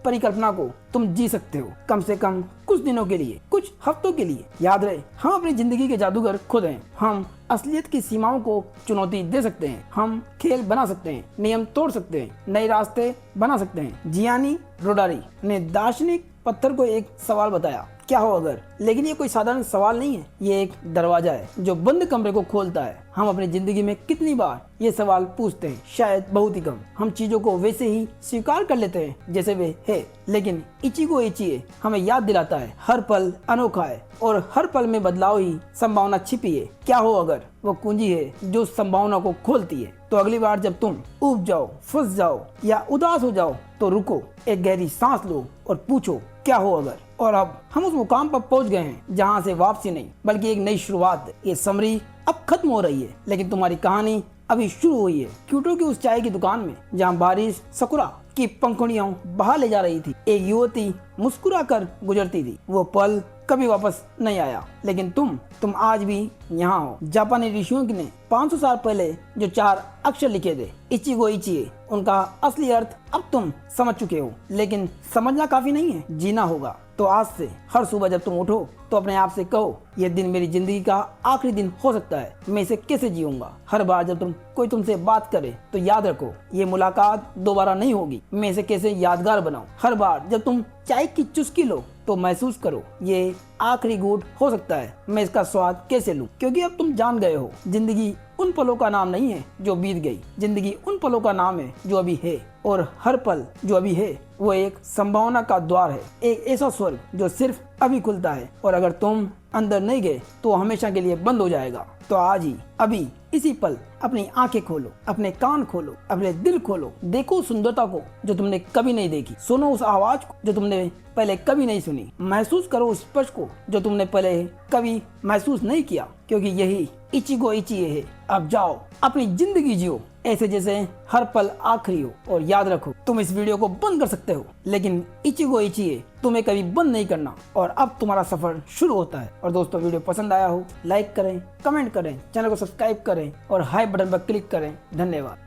परिकल्पना को तुम जी सकते हो, कम से कम कुछ दिनों के लिए, कुछ हफ्तों के लिए। याद रहे, हम अपनी जिंदगी के जादूगर खुद हैं। हम असलियत की सीमाओं को चुनौती दे सकते हैं। हम खेल बना सकते हैं, नियम तोड़ सकते हैं, नए रास्ते बना सकते हैं। जियानी रोडारी ने दार्शनिक पत्थर को एक सवाल बताया, क्या हो अगर। लेकिन ये कोई साधारण सवाल नहीं है, ये एक दरवाजा है जो बंद कमरे को खोलता है। हम अपनी जिंदगी में कितनी बार ये सवाल पूछते हैं? शायद बहुत ही कम। हम चीजों को वैसे ही स्वीकार कर लेते हैं जैसे वे है, लेकिन इचिगो इचिए हमें याद दिलाता है हर पल अनोखा है और हर पल में बदलाव ही संभावना छिपी है। क्या हो अगर वो कुंजी है जो संभावना को खोलती है। तो अगली बार जब तुम ऊब जाओ, फंस जाओ या उदास हो जाओ तो रुको, एक गहरी सांस लो और पूछो क्या हो अगर। और अब हम उस मुकाम पर पहुंच गए हैं जहां से वापसी नहीं बल्कि एक नई शुरुआत है। ये समरी अब खत्म हो रही है, लेकिन तुम्हारी कहानी अभी शुरू हुई है। क्योटो की उस चाय की दुकान में जहां बारिश सकुरा की पंखुड़ियों बाहर ले जा रही थी, एक युवती मुस्कुरा कर गुजरती थी। वो पल कभी वापस नहीं आया, लेकिन तुम आज भी यहाँ हो। जापानी ऋषियों ने 500 साल पहले जो 4 अक्षर लिखे थे, इचिगो इचिए, उनका असली अर्थ अब तुम समझ चुके हो। लेकिन समझना काफी नहीं है, जीना होगा। तो आज से हर सुबह जब तुम उठो तो अपने आप से कहो, यह दिन मेरी जिंदगी का आखिरी दिन हो सकता है, मैं इसे कैसे जीऊंगा। हर बार जब कोई तुमसे बात करे तो याद रखो, ये मुलाकात दोबारा नहीं होगी, मैं इसे कैसे यादगार बनाऊं। हर बार जब तुम चाय की चुस्की लो तो महसूस करो, ये आखिरी घूंट हो सकता है, मैं इसका स्वाद कैसे लूं। क्योंकि अब तुम जान गए हो, जिंदगी उन पलों का नाम नहीं है जो बीत गई, जिंदगी उन पलों का नाम है जो अभी है। और हर पल जो अभी है वो एक संभावना का द्वार है, एक ऐसा स्वर्ग जो सिर्फ अभी खुलता है। और अगर तुम अंदर नहीं गए तो हमेशा के लिए बंद हो जाएगा। तो आज ही, अभी, इसी पल अपनी आंखें खोलो, अपने कान खोलो, अपने दिल खोलो। देखो सुंदरता को जो तुमने कभी नहीं देखी, सुनो उस आवाज को जो तुमने पहले कभी नहीं सुनी, महसूस करो उस स्पर्श को जो तुमने पहले कभी महसूस नहीं किया। क्योंकि यही इचिगो इचिए है। अब जाओ, अपनी जिंदगी जियो ऐसे जैसे हर पल आखिरी हो। और याद रखो, तुम इस वीडियो को बंद कर सकते हो, लेकिन इचिगो इचिए तुम्हें कभी बंद नहीं करना। और अब तुम्हारा सफर शुरू होता है। और दोस्तों, वीडियो पसंद आया हो, लाइक करें, कमेंट करें, चैनल को सब्सक्राइब करें और हाई बटन पर क्लिक करें। धन्यवाद।